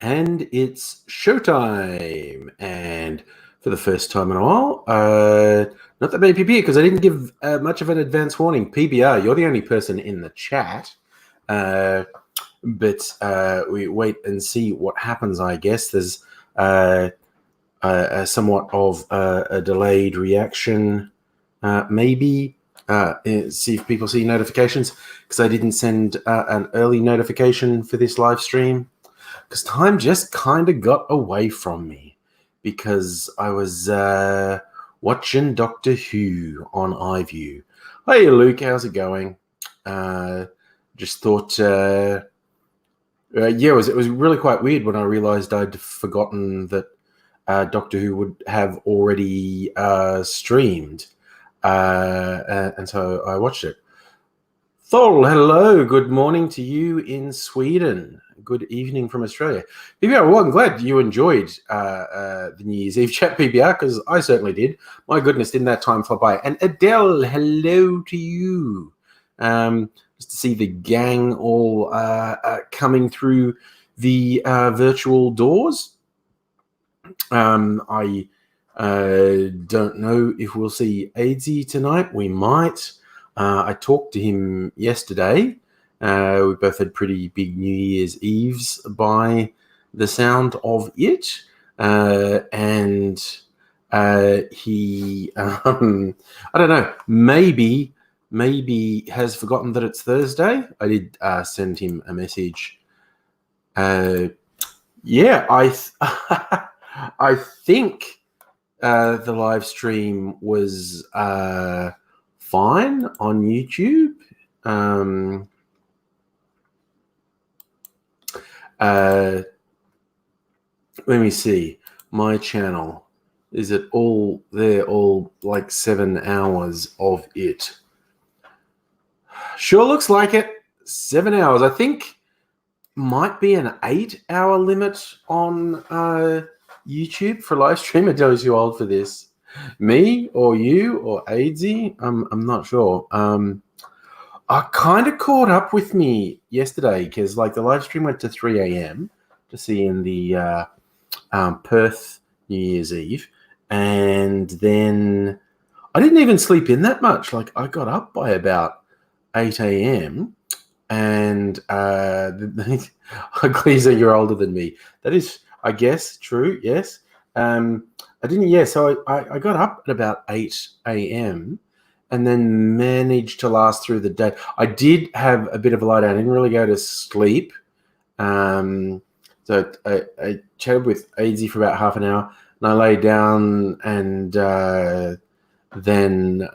And it's showtime. And for the first time in a while, not that many people here because I didn't give much of an advance warning. PBR, you're the only person in the chat. But we wait and see what happens, I guess. There's somewhat of a delayed reaction, maybe. See if people see notifications, because I didn't send an early notification for this live stream, because time just kind of got away from me because I was watching Doctor Who on iView. Hey Luke, how's it going? Just thought, yeah, it was really quite weird when I realized I'd forgotten that Doctor Who would have already streamed. And so I watched it. Thol, hello. Good morning to you in Sweden. Good evening from Australia. PBR, well, I'm glad you enjoyed the New Year's Eve chat, PBR, because I certainly did. My goodness, didn't that time fly by? And Adele, hello to you. Just to see the gang all coming through the virtual doors. I don't know if we'll see Aidsy tonight. We might. I talked to him yesterday. We both had pretty big New Year's Eves by the sound of it. And he, I don't know, maybe has forgotten that it's Thursday. I did send him a message. Yeah, I think the live stream was fine on YouTube. Let me see. My channel. Is it all there? All like 7 hours of it. Sure looks like it. 7 hours. I think might be an 8-hour limit on YouTube for live stream. It tells you old for this. Me or you or Aidsy? I'm not sure. I kind of caught up with me yesterday because like the live stream went to 3 a.m. to see in the Perth New Year's Eve, and then I didn't even sleep in that much. Like I got up by about 8 a.m. and Gleaser, you're older than me. That is, I guess, true. Yes. I didn't. Yeah. So I got up at about 8 a.m. and then managed to last through the day. I did have a bit of a lie down. I didn't really go to sleep. So I chatted with Aidsy for about half an hour, and I lay down, and then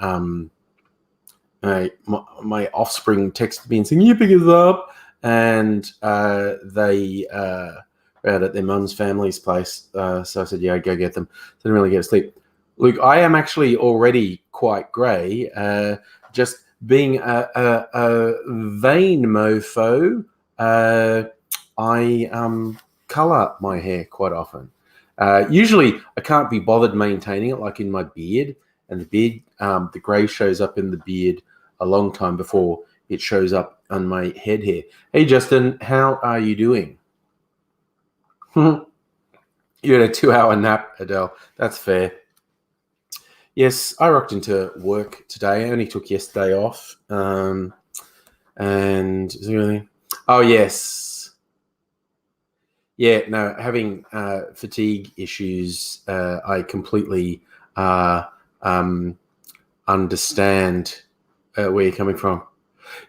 my offspring texted me and saying, "You pick us up," and they were out at their mum's family's place. So I said, "Yeah, I'd go get them." Didn't really get to sleep. Luke, I am actually already quite grey. Just being a vain mofo, I colour my hair quite often. Usually, I can't be bothered maintaining it, like in my beard. And the beard, the grey shows up in the beard a long time before it shows up on my head hair. Hey, Justin, how are you doing? You had a 2-hour nap, Adele. That's fair. Yes, I rocked into work today. I only took yesterday off. And really, oh yes, yeah. No, having fatigue issues, I completely understand where you're coming from.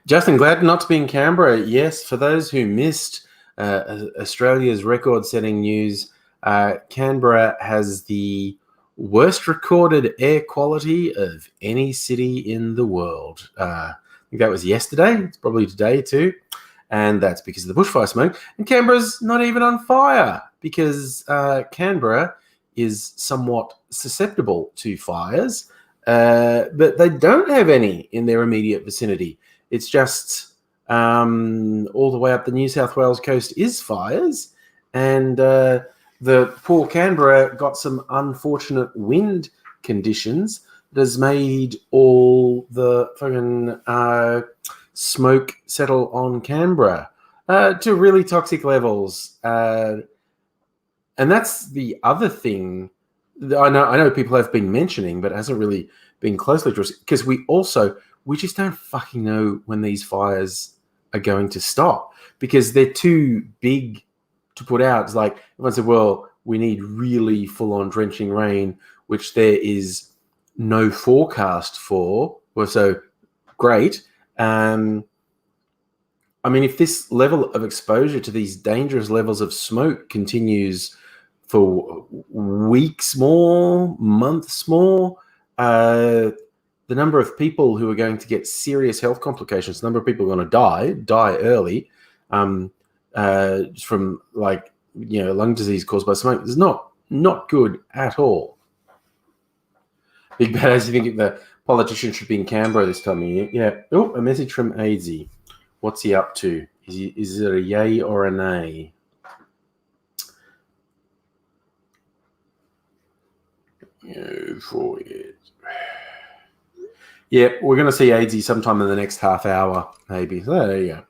Justin, glad not to be in Canberra. Yes, for those who missed Australia's record-setting news, Canberra has the worst recorded air quality of any city in the world. I think that was yesterday. It's probably today too. And that's because of the bushfire smoke. And Canberra's not even on fire because Canberra is somewhat susceptible to fires, but they don't have any in their immediate vicinity. It's just all the way up the New South Wales coast is fires, and the poor Canberra got some unfortunate wind conditions that has made all the fucking smoke settle on Canberra to really toxic levels. And that's the other thing that I know people have been mentioning, but hasn't really been closely addressed, because we just don't fucking know when these fires are going to stop, because they're too big to put out. It's like everyone said, well, we need really full-on drenching rain, which there is no forecast for. Well, so great. I mean, if this level of exposure to these dangerous levels of smoke continues for weeks more, months more, the number of people who are going to get serious health complications, the number of people who are going to die early, from lung disease caused by smoke, is not good at all. Big Bad, as you think the politician should be in Canberra this time of year? Yeah. Oh, a message from AZ. What's he up to? Is it a yay or a nay? Yeah, we're going to see AZ sometime in the next half hour, maybe. So there you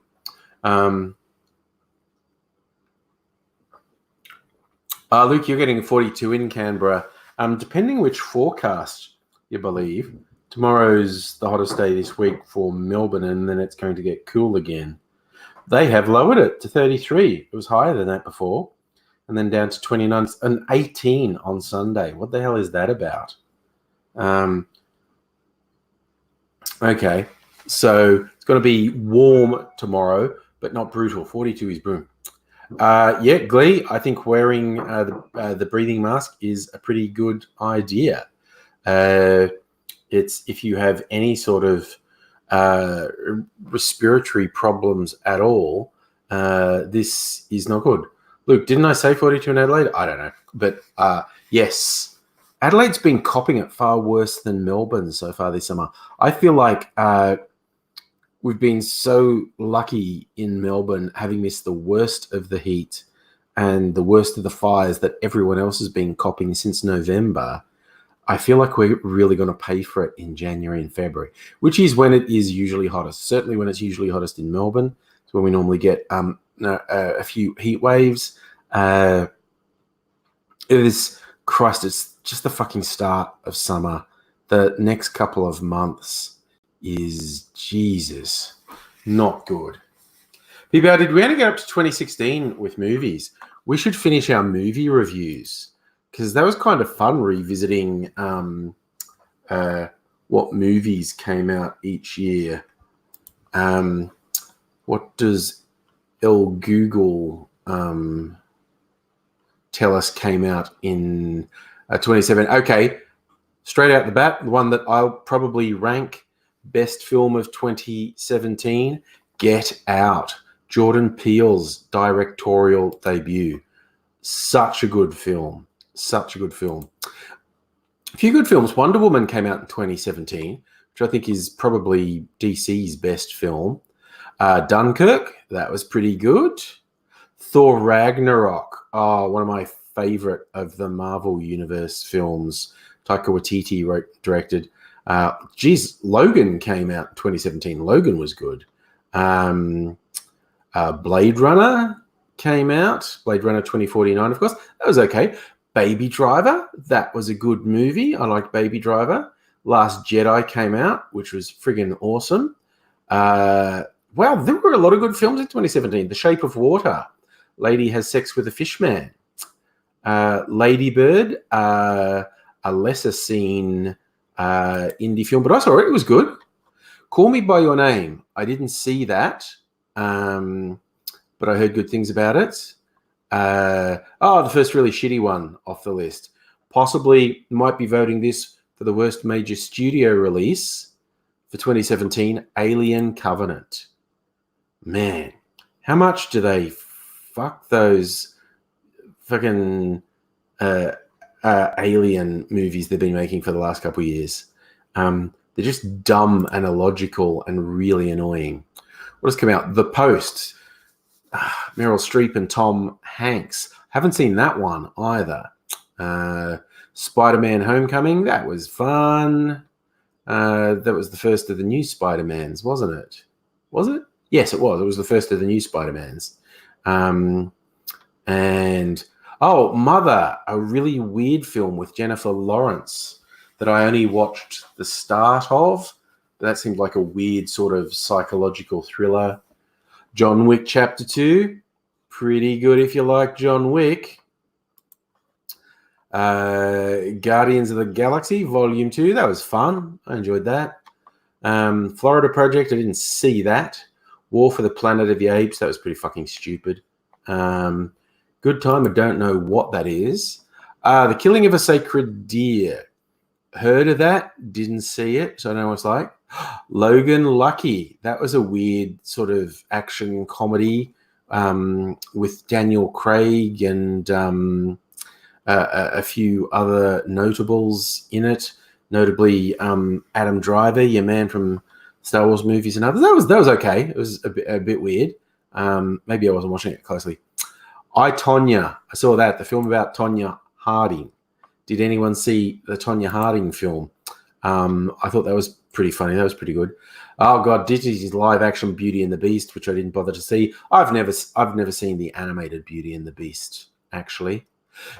go. Luke, you're getting 42 in Canberra. Depending which forecast you believe, tomorrow's the hottest day this week for Melbourne, and then it's going to get cool again. They have lowered it to 33. It was higher than that before, and then down to 29 and 18 on Sunday. What the hell is that about? Okay, so it's going to be warm tomorrow, but not brutal. 42 is boom. Yeah, Glee, I think wearing the breathing mask is a pretty good idea. It's if you have any sort of respiratory problems at all, this is not good. Luke, didn't I say 42 in Adelaide? I don't know. But yes, Adelaide's been copping it far worse than Melbourne so far this summer. I feel like we've been so lucky in Melbourne, having missed the worst of the heat and the worst of the fires that everyone else has been copping since November. I feel like we're really going to pay for it in January and February, which is when it is usually hottest. Certainly when it's usually hottest in Melbourne. It's when we normally get a few heat waves. Christ, it's just the fucking start of summer. The next couple of months is, Jesus, not good. PBR, did we only get up to 2016 with movies? We should finish our movie reviews, because that was kind of fun revisiting what movies came out each year. What does El Google tell us came out in 27? Okay, straight out the bat, the one that I'll probably rank best film of 2017, Get Out. Jordan Peele's directorial debut. Such a good film. Such a good film. A few good films. Wonder Woman came out in 2017, which I think is probably DC's best film. Dunkirk, that was pretty good. Thor Ragnarok, one of my favorite of the Marvel Universe films. Taika Waititi directed. Logan came out in 2017. Logan was good. Blade Runner came out. Blade Runner 2049, of course. That was okay. Baby Driver, that was a good movie. I liked Baby Driver. Last Jedi came out, which was friggin' awesome. Wow, there were a lot of good films in 2017. The Shape of Water. Lady has sex with a fish man. Lady Bird, a lesser seen indie film, but I saw it. It was good. Call Me By Your Name. I didn't see that, but I heard good things about it. The first really shitty one off the list. Possibly might be voting this for the worst major studio release for 2017, Alien Covenant. Man, how much do they fuck those fucking alien movies they've been making for the last couple of years? They're just dumb and illogical and really annoying. What has come out? The Post. Meryl Streep and Tom Hanks. Haven't seen that one either. Spider-Man Homecoming. That was fun. That was the first of the new Spider-Mans, wasn't it? Was it? Yes, it was. It was the first of the new Spider-Mans. And Oh, Mother, a really weird film with Jennifer Lawrence that I only watched the start of. That seemed like a weird sort of psychological thriller. John Wick Chapter 2, pretty good if you like John Wick. Guardians of the Galaxy Volume 2, that was fun. I enjoyed that. Florida Project, I didn't see that. War for the Planet of the Apes, that was pretty fucking stupid. Good Time, I don't know what that is. The Killing of a Sacred Deer, heard of that, didn't see it, so I don't know what it's like. Logan Lucky, that was a weird sort of action comedy with Daniel Craig and a few other notables in it, notably Adam Driver, your man from Star Wars movies and others. That was okay. It was a bit weird. Maybe I wasn't watching it closely. I, Tonya, I saw that, the film about Tonya Harding. Did anyone see the Tonya Harding film? I thought that was pretty funny. That was pretty good. Oh God, Disney's live action Beauty and the Beast, which I didn't bother to see. I've never seen the animated Beauty and the Beast, actually.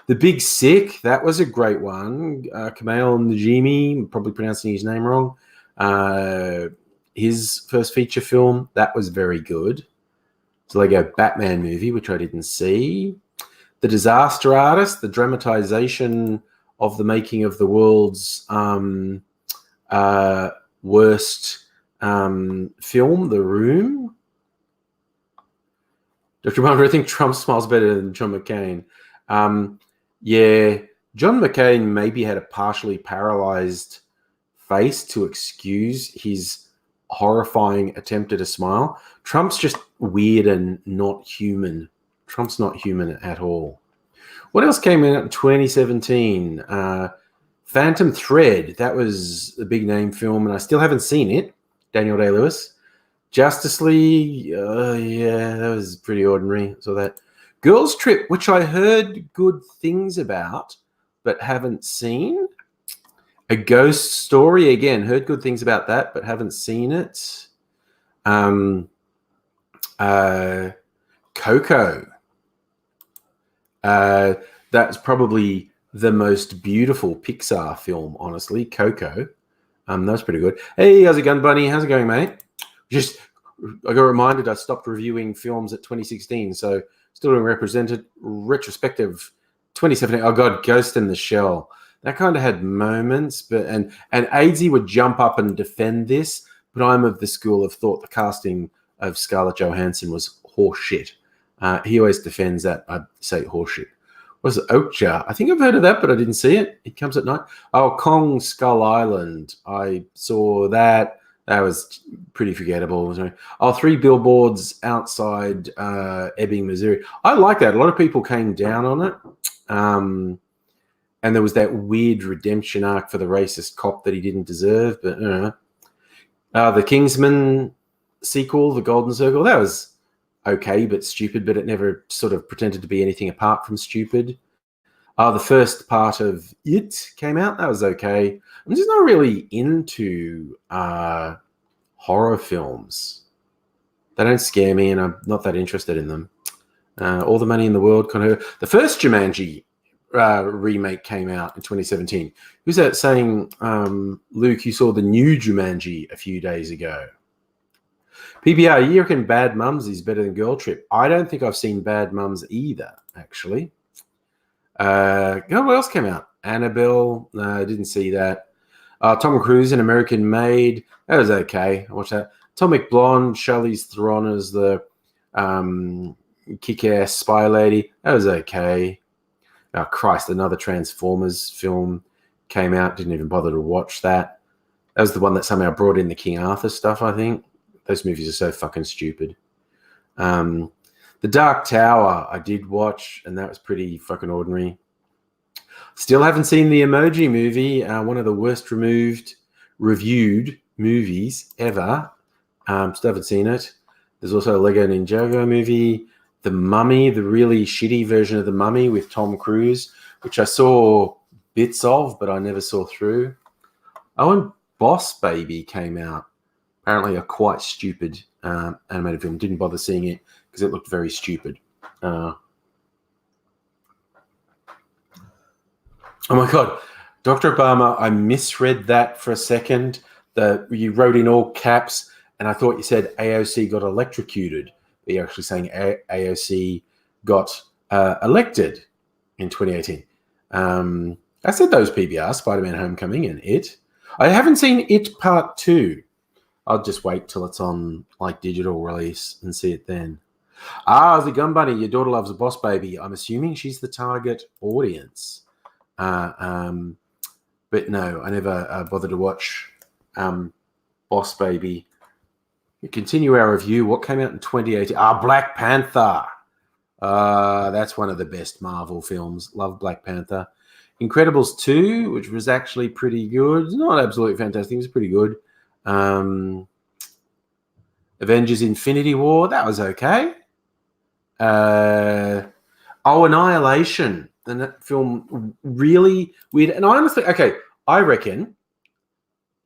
The Big Sick, that was a great one. Kumail Nanjiani, probably pronouncing his name wrong. His first feature film, that was very good. It's like a Batman movie, which I didn't see. The Disaster Artist, the dramatization of the making of the world's worst film, The Room. Dr. Wonder, I think Trump smiles better than John McCain. Yeah, John McCain maybe had a partially paralyzed face to excuse his horrifying attempt at a smile. Trump's just weird and not human. Trump's not human at all. What else came out in 2017? Phantom Thread. That was a big name film, and I still haven't seen it. Daniel Day-Lewis. Justice League. Yeah, that was pretty ordinary. Saw that. Girls Trip, which I heard good things about, but haven't seen. A Ghost Story, again, heard good things about that, but haven't seen it. Coco. That's probably the most beautiful Pixar film, honestly. Coco. That was pretty good. Hey, how's it going, Bunny? How's it going, mate? I got reminded I stopped reviewing films at 2016, so still doing retrospective 2017. Oh God, Ghost in the Shell. That kind of had moments, but and Aidsy would jump up and defend this, but I'm of the school of thought the casting of Scarlett Johansson was horseshit. He always defends that. I'd say horseshit. Was it Okja? I think I've heard of that, but I didn't see it. It comes at night. Oh, Kong Skull Island. I saw that. That was pretty forgettable. Oh, 3 Billboards Outside Ebbing, Missouri. I like that. A lot of people came down on it. And there was that weird redemption arc for the racist cop that he didn't deserve. But the Kingsman sequel, The Golden Circle, that was okay, but stupid, but it never sort of pretended to be anything apart from stupid. The first part of It came out. That was okay. I'm just not really into horror films. They don't scare me, and I'm not that interested in them. All the Money in the World. The first Jumanji remake came out in 2017. Who's that saying, Luke, you saw the new Jumanji a few days ago? PBR, you reckon Bad Mums is better than Girl Trip? I don't think I've seen Bad Mums either, actually. What else came out? Annabelle. No, I didn't see that. Tom Cruise in American Made. That was okay. I watched that. Atomic Blonde. Charlize Theron as the kick-ass spy lady. That was okay. Oh, Christ, another Transformers film came out. Didn't even bother to watch that. That was the one that somehow brought in the King Arthur stuff, I think. Those movies are so fucking stupid. The Dark Tower I did watch, and that was pretty fucking ordinary. Still haven't seen the Emoji Movie, one of the worst reviewed movies ever. Still haven't seen it. There's also a Lego Ninjago movie, The Mummy, the really shitty version of The Mummy with Tom Cruise, which I saw bits of, but I never saw through. Oh, and Boss Baby came out. Apparently a quite stupid animated film. Didn't bother seeing it because it looked very stupid. Oh my God, Dr. Obama, I misread that for a second. You wrote in all caps, and I thought you said AOC got electrocuted. But you're actually saying AOC got elected in 2018. I said those PBR, Spider-Man Homecoming and It. I haven't seen It Part 2. I'll just wait till it's on like digital release and see it then. The Gun Bunny, your daughter loves a Boss Baby. I'm assuming she's the target audience. But no, I never bothered to watch Boss Baby. We continue our review. What came out in 2018? Black Panther. That's one of the best Marvel films. Love Black Panther. Incredibles 2, which was actually pretty good. Not absolutely fantastic. It was pretty good. Avengers Infinity War. That was okay. Annihilation. And that film really weird. And honestly, I reckon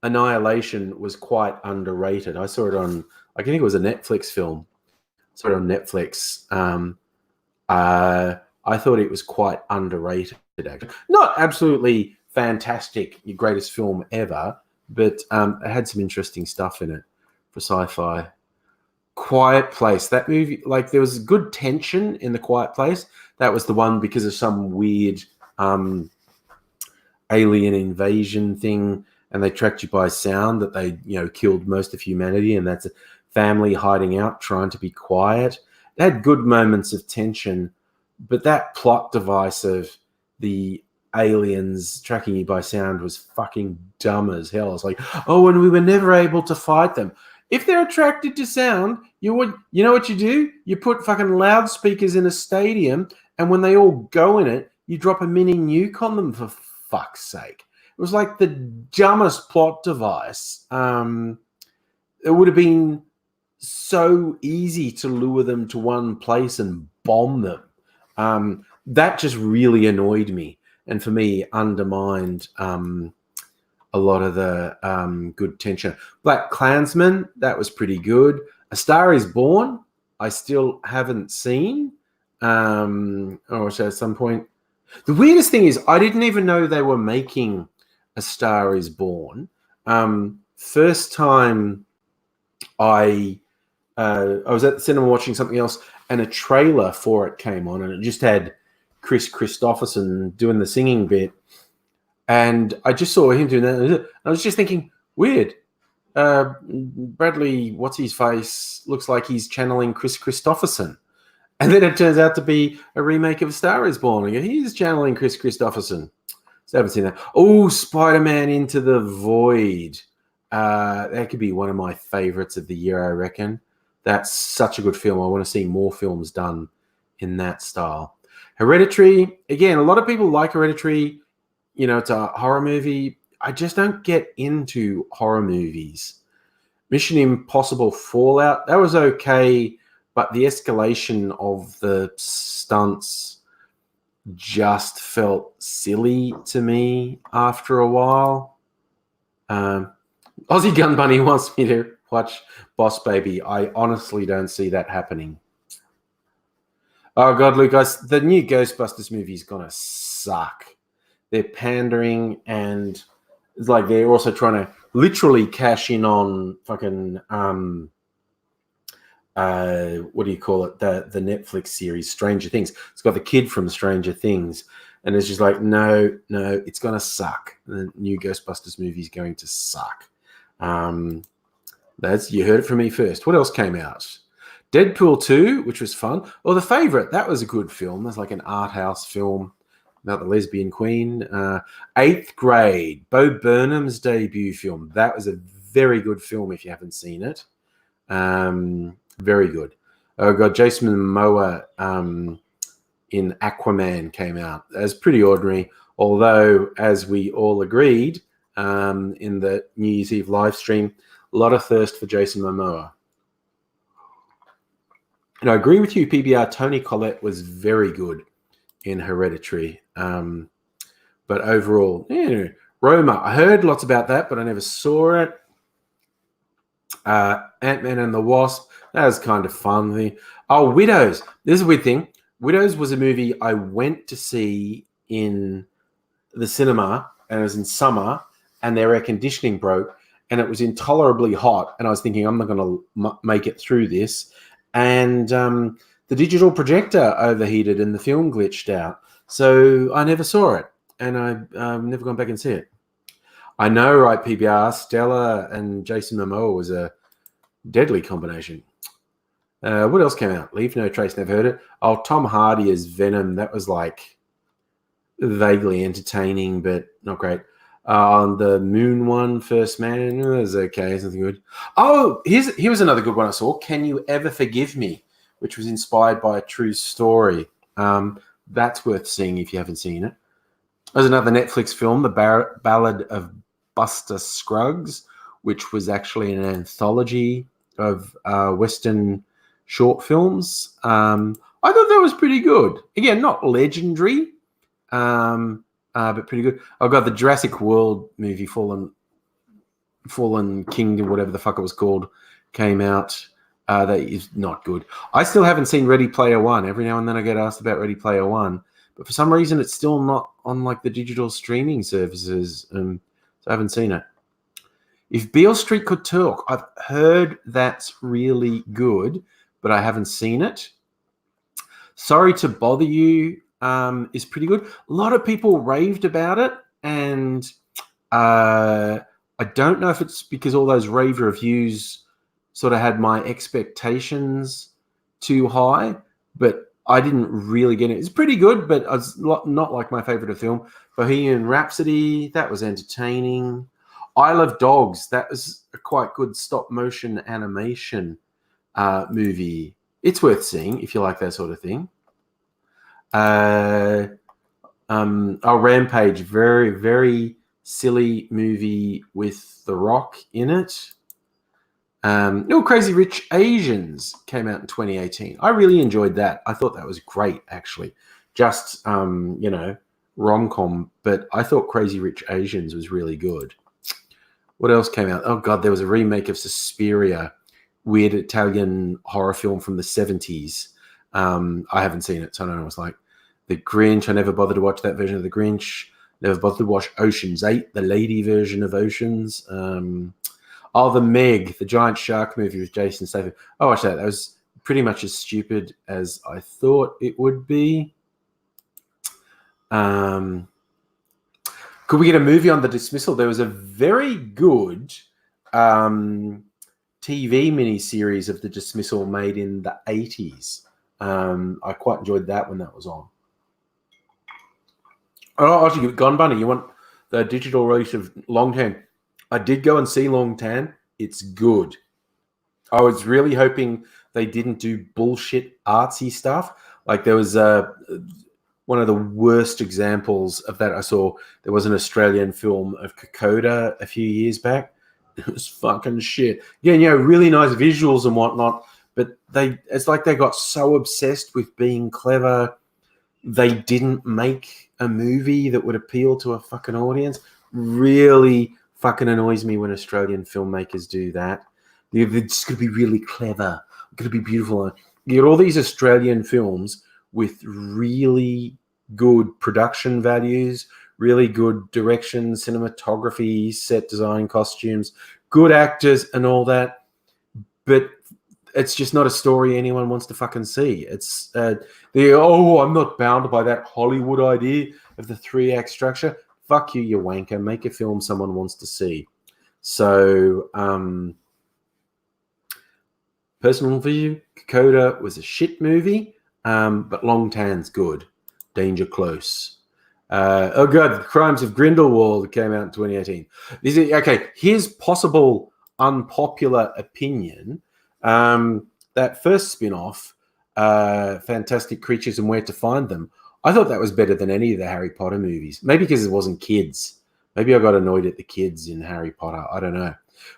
Annihilation was quite underrated. I saw it on, I think it was a Netflix film. I saw it on Netflix. I thought it was quite underrated, actually. Not absolutely fantastic, your greatest film ever, but it had some interesting stuff in it for sci-fi. Quiet Place. That movie, like, there was good tension in The Quiet Place. That was the one because of some weird alien invasion thing, and they tracked you by sound that they, killed most of humanity, and that's a family hiding out, trying to be quiet. It had good moments of tension, but that plot device of the aliens tracking you by sound was fucking dumb as hell. It's like, and we were never able to fight them. If they're attracted to sound, you know what you do? You put fucking loudspeakers in a stadium, and when they all go in it, you drop a mini nuke on them, for fuck's sake. It was like the dumbest plot device. It would have been so easy to lure them to one place and bomb them. That just really annoyed me, and for me, undermined a lot of the good tension. Black Klansman, that was pretty good. A Star is Born, I still haven't seen. Or at some point. The weirdest thing is, I didn't even know they were making A Star is Born. First time I was at the cinema watching something else, and a trailer for it came on, and it just had Chris Christopherson doing the singing bit. And I just saw him doing that. I was just thinking, weird. Bradley, what's his face, looks like he's channeling Chris Christopherson. And then it turns out to be a remake of A Star is Born. He's channeling Chris Christopherson. So I haven't seen that. Oh, Spider-Man Into the Void. That could be one of my favorites of the year, I reckon. That's such a good film. I want to see more films done in that style. Hereditary. Again, a lot of people like Hereditary. It's a horror movie. I just don't get into horror movies. Mission Impossible Fallout, that was okay, but the escalation of the stunts just felt silly to me after a while. Aussie Gun Bunny wants me to watch Boss Baby. I honestly don't see that happening. Oh, God, Luke, the new Ghostbusters movie is going to suck. They're pandering, and it's like they're also trying to literally cash in on fucking what do you call it? The Netflix series Stranger Things. It's got the kid from Stranger Things, and it's just like, no, it's gonna suck. The new Ghostbusters movie is going to suck. You heard it from me first. What else came out? Deadpool 2, which was fun. The Favorite, that was a good film. That's like an art house film about the lesbian queen. Eighth Grade, Bo Burnham's debut film. That was a very good film if you haven't seen it. Very good. Oh, God, Jason Momoa in Aquaman came out. It was pretty ordinary, although, as we all agreed in the New Year's Eve live stream, a lot of thirst for Jason Momoa. And I agree with you, PBR. Toni Collette was very good in Hereditary. But overall, Roma, I heard lots about that, but I never saw it. Ant-Man and the Wasp, that was kind of fun. Widows. This is a weird thing. Widows was a movie I went to see in the cinema, and it was in summer, and their air conditioning broke, and it was intolerably hot, and I was thinking, I'm not going to make it through this, and the digital projector overheated and the film glitched out, so I never saw it, and I've never gone back and see it. I know, right, PBR, Stella and Jason Momoa was a deadly combination. What else came out? Leave No Trace, never heard it. Oh, Tom Hardy as Venom, that was like vaguely entertaining, but not great. The Moon one, First Man, it was okay, something good. Oh, here was another good one I saw. Can You Ever Forgive Me, which was inspired by a true story. That's worth seeing if you haven't seen it. There's another Netflix film, The Ballad of Buster Scruggs, which was actually an anthology of Western short films. I thought that was pretty good. Again, not legendary, but pretty good. I've got the Jurassic World movie, Fallen Kingdom, whatever the fuck it was called, came out. That is not good. I still haven't seen Ready Player One. Every now and then I get asked about Ready Player One, but for some reason it's still not on like the digital streaming services, so I haven't seen it. If Beale Street Could Talk, I've heard that's really good, but I haven't seen it. Sorry to Bother You is pretty good. A lot of people raved about it, and I don't know if it's because all those rave reviews sort of had my expectations too high, but I didn't really get it. It's pretty good, but it's not like my favorite of film. Bohemian Rhapsody, that was entertaining. Isle of Dogs, that was a quite good stop motion animation movie. It's worth seeing if you like that sort of thing. Rampage, very, very silly movie with The Rock in it. Crazy Rich Asians came out in 2018. I really enjoyed that. I thought that was great, actually. Just, rom-com, but I thought Crazy Rich Asians was really good. What else came out? Oh, God, there was a remake of Suspiria, weird Italian horror film from the 70s. I haven't seen it, so I don't know what it's like. The Grinch, I never bothered to watch that version of The Grinch. Never bothered to watch Ocean's 8, the lady version of Oceans. The Meg, the giant shark movie with Jason Statham. I watched that. That was pretty much as stupid as I thought it would be. Could we get a movie on The Dismissal? There was a very good TV miniseries of The Dismissal made in the 80s. I quite enjoyed that when that was on. Oh, actually, Gone Bunny, you want the digital release of Long Tan? I did go and see Long Tan. It's good. I was really hoping they didn't do bullshit artsy stuff. Like there was one of the worst examples of that I saw. There was an Australian film of Kokoda a few years back. It was fucking shit. Yeah, really nice visuals and whatnot, but it's like they got so obsessed with being clever, they didn't make a movie that would appeal to a fucking audience. Really fucking annoys me when Australian filmmakers do that. They're just going to be really clever, going to be beautiful. You get all these Australian films with really good production values, really good direction, cinematography, set design, costumes, good actors and all that. But it's just not a story anyone wants to fucking see. It's I'm not bound by that Hollywood idea of the 3-act structure. Fuck you, you wanker. Make a film someone wants to see. So, personal view, Kokoda was a shit movie, but Long Tan's good. Danger Close. The Crimes of Grindelwald came out in 2018. Here's possible unpopular opinion. That first spin-off, Fantastic Creatures and Where to Find Them, I thought that was better than any of the Harry Potter movies. Maybe because it wasn't kids. Maybe I got annoyed at the kids in Harry Potter. I don't know.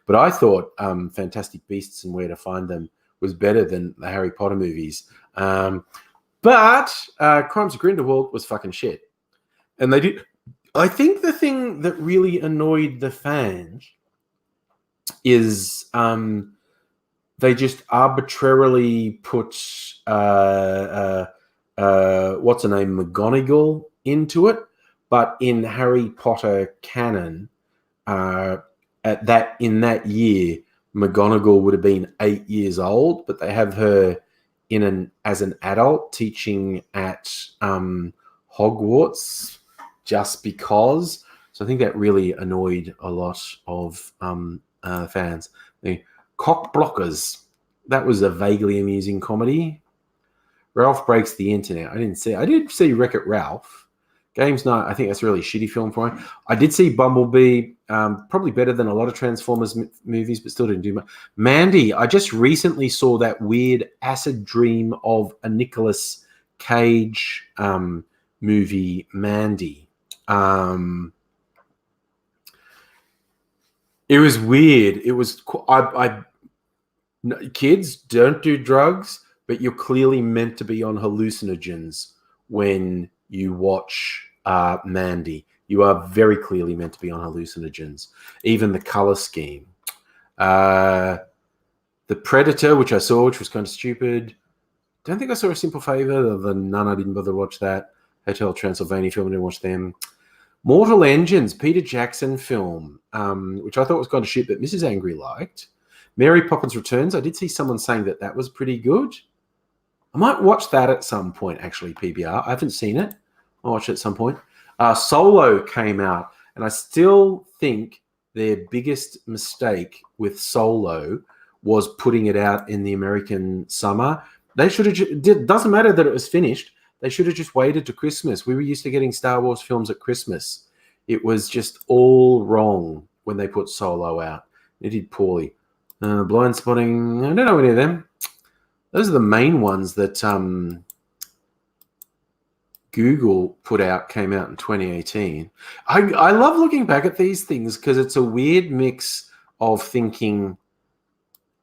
But I thought Fantastic Beasts and Where to Find Them was better than the Harry Potter movies. But Crimes of Grindelwald was fucking shit. And they did. I think the thing that really annoyed the fans is they just arbitrarily put what's her name, McGonagall into it, But in Harry Potter canon, in that year, McGonagall would have been 8 years old, but they have her as an adult teaching at Hogwarts just because. So I think that really annoyed a lot of fans. The Cock Blockers, that was a vaguely amusing comedy. Ralph Breaks the Internet. I did see Wreck-It Ralph. Games Night, I think that's a really shitty film for me. I did see Bumblebee, probably better than a lot of Transformers movies, but still didn't do much. Mandy, I just recently saw that weird acid dream of a Nicolas Cage movie, Mandy. It was weird. It was kids, don't do drugs, but you're clearly meant to be on hallucinogens when you watch Mandy. You are very clearly meant to be on hallucinogens. Even the color scheme. The Predator, which I saw, which was kind of stupid. Don't think I saw A Simple Favor. The Nun, I didn't bother to watch that. Hotel Transylvania film, I didn't watch them. Mortal Engines, Peter Jackson film, which I thought was kind of shit, but Mrs. Angry liked. Mary Poppins Returns, I did see someone saying that was pretty good. I might watch that at some point, actually, PBR. I haven't seen it. I'll watch it at some point. Solo came out, and I still think their biggest mistake with Solo was putting it out in the American summer. They should have. It doesn't matter that it was finished. They should have just waited to Christmas. We were used to getting Star Wars films at Christmas. It was just all wrong when they put Solo out. It did poorly. Blind Spotting, I don't know any of them. Those are the main ones that Google put out, came out in 2018. I love looking back at these things because it's a weird mix of thinking,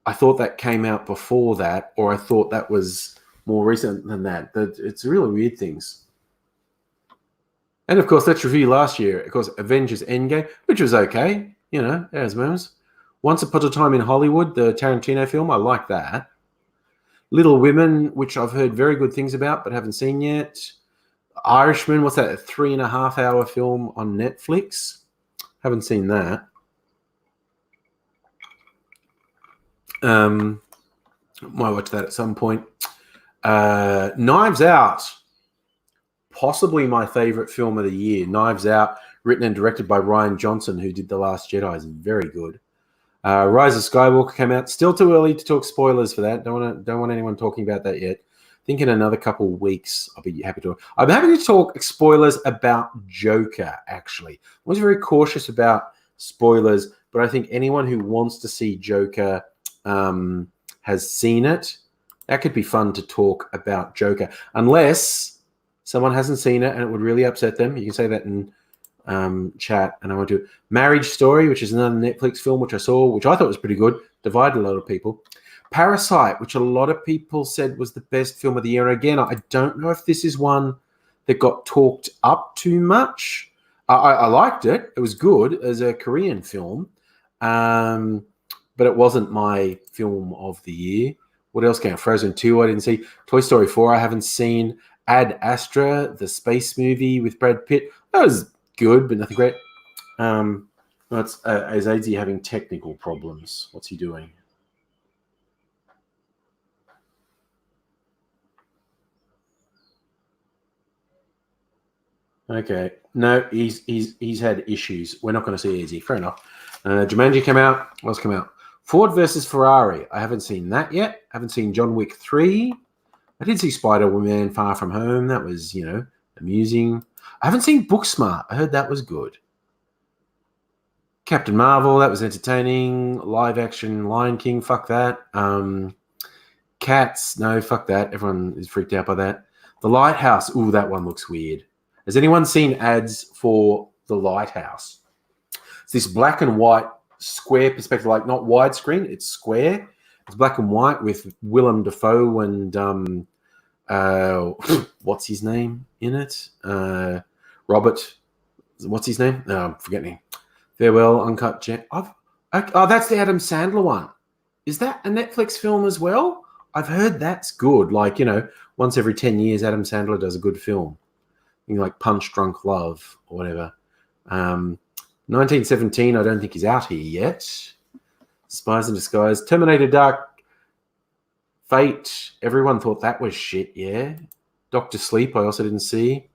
I thought that came out before that, or I thought that was more recent than that. It's really weird things. And of course, let's review last year. Of course, Avengers Endgame, which was okay. You know, as moments. Once Upon a Time in Hollywood, the Tarantino film, I like that. Little Women, which I've heard very good things about, but haven't seen yet. Irishman, what's that? A 3.5-hour film on Netflix. Haven't seen that. Might watch that at some point. Knives Out, possibly my favorite film of the year. Knives Out, written and directed by Rian Johnson, who did The Last Jedi, is very good. Rise of Skywalker came out. Still too early to talk spoilers for that. Don't want anyone talking about that yet. I think in another couple of weeks I'll be happy to. I'm happy to talk spoilers about Joker. Actually, I was very cautious about spoilers, but I think anyone who wants to see Joker has seen it. That could be fun to talk about Joker, unless someone hasn't seen it and it would really upset them. You can say that in chat, and I want to. Marriage Story, which is another Netflix film, which I saw, which I thought was pretty good, divided a lot of people. Parasite, which a lot of people said was the best film of the year. Again, I don't know if this is one that got talked up too much. I liked it. It was good as a Korean film, but it wasn't my film of the year. What else came out? Frozen 2, I didn't see. Toy Story 4, I haven't seen. Ad Astra, the space movie with Brad Pitt. That was good, but nothing great. Is AZ having technical problems? What's he doing? Okay. No, he's had issues. We're not going to see Easy. Fair enough. Jumanji came out. What else came out? Ford versus Ferrari. I haven't seen that yet. I haven't seen John Wick 3. I did see Spider-Man Far From Home. That was, amusing. I haven't seen Booksmart. I heard that was good. Captain Marvel. That was entertaining. Live action Lion King. Fuck that. Cats. No, fuck that. Everyone is freaked out by that. The Lighthouse. Ooh, that one looks weird. Has anyone seen ads for The Lighthouse? It's this black and white square perspective, like not widescreen, it's square. It's black and white with Willem Dafoe and what's his name in it? Robert, what's his name? No, I'm forgetting. Farewell, Uncut Gem. That's the Adam Sandler one. Is that a Netflix film as well? I've heard that's good. Like, once every 10 years, Adam Sandler does a good film. like Punch Drunk Love or whatever. 1917, I don't think is out here yet. Spies in Disguise, Terminator Dark Fate. Everyone thought that was shit, yeah. Doctor Sleep, I also didn't see.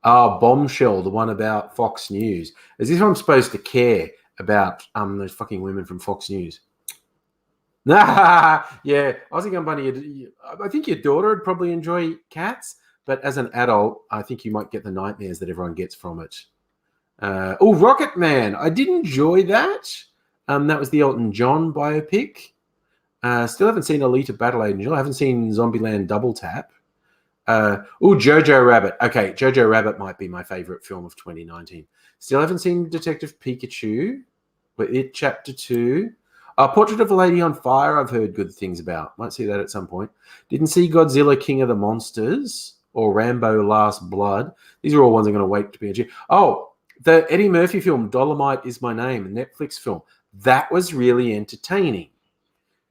Bombshell, the one about Fox News. As if I'm supposed to care about those fucking women from Fox News. Nah, yeah. Aussie Bunny, I think your daughter would probably enjoy Cats, but as an adult, I think you might get the nightmares that everyone gets from it. Rocket Man. I did enjoy that. That was the Elton John biopic. Still haven't seen Alita Battle Angel. I haven't seen Zombieland Double Tap. Jojo Rabbit. Okay, Jojo Rabbit might be my favorite film of 2019. Still haven't seen Detective Pikachu. It Chapter 2. Portrait of a Lady on Fire, I've heard good things about. Might see that at some point. Didn't see Godzilla King of the Monsters or Rambo Last Blood. These are all ones I'm going to wait to be a... the Eddie Murphy film, Dolomite Is My Name, a Netflix film. That was really entertaining.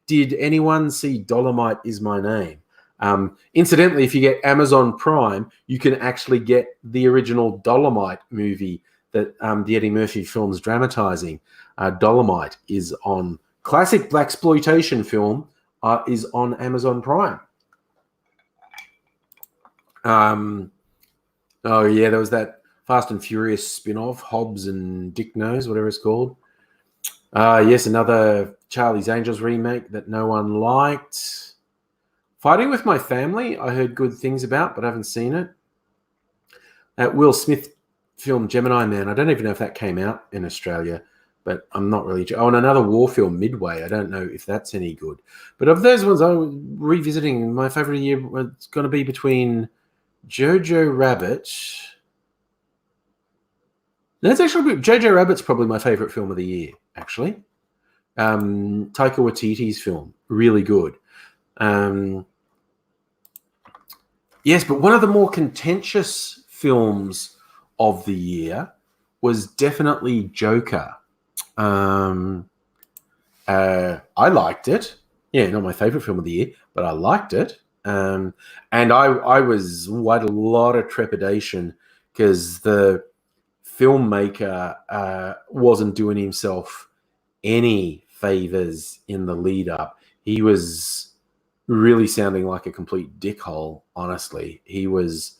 Did anyone see Dolomite Is My Name? Incidentally, if you get Amazon Prime, you can actually get the original Dolomite movie that the Eddie Murphy film's dramatizing. Dolomite is on classic blaxploitation film is on Amazon Prime. There was that Fast and Furious spin-off, Hobbs and Dick Knows, whatever it's called. Yes, another Charlie's Angels remake that no one liked. Fighting with My Family, I heard good things about, but I haven't seen it. That Will Smith film, Gemini Man, I don't even know if that came out in Australia, but I'm not really... and another war film, Midway. I don't know if that's any good. But of those ones, I'm revisiting. My favorite year was going to be between Jojo Rabbit... That's actually... Jojo Rabbit's probably my favorite film of the year, actually. Taika Waititi's film, really good. Yes, but one of the more contentious films of the year was definitely Joker. I liked it. Yeah, not my favorite film of the year, but I liked it. And I was... I had a lot of trepidation because the filmmaker wasn't doing himself any favors in the lead up. He was really sounding like a complete dickhole, honestly. He was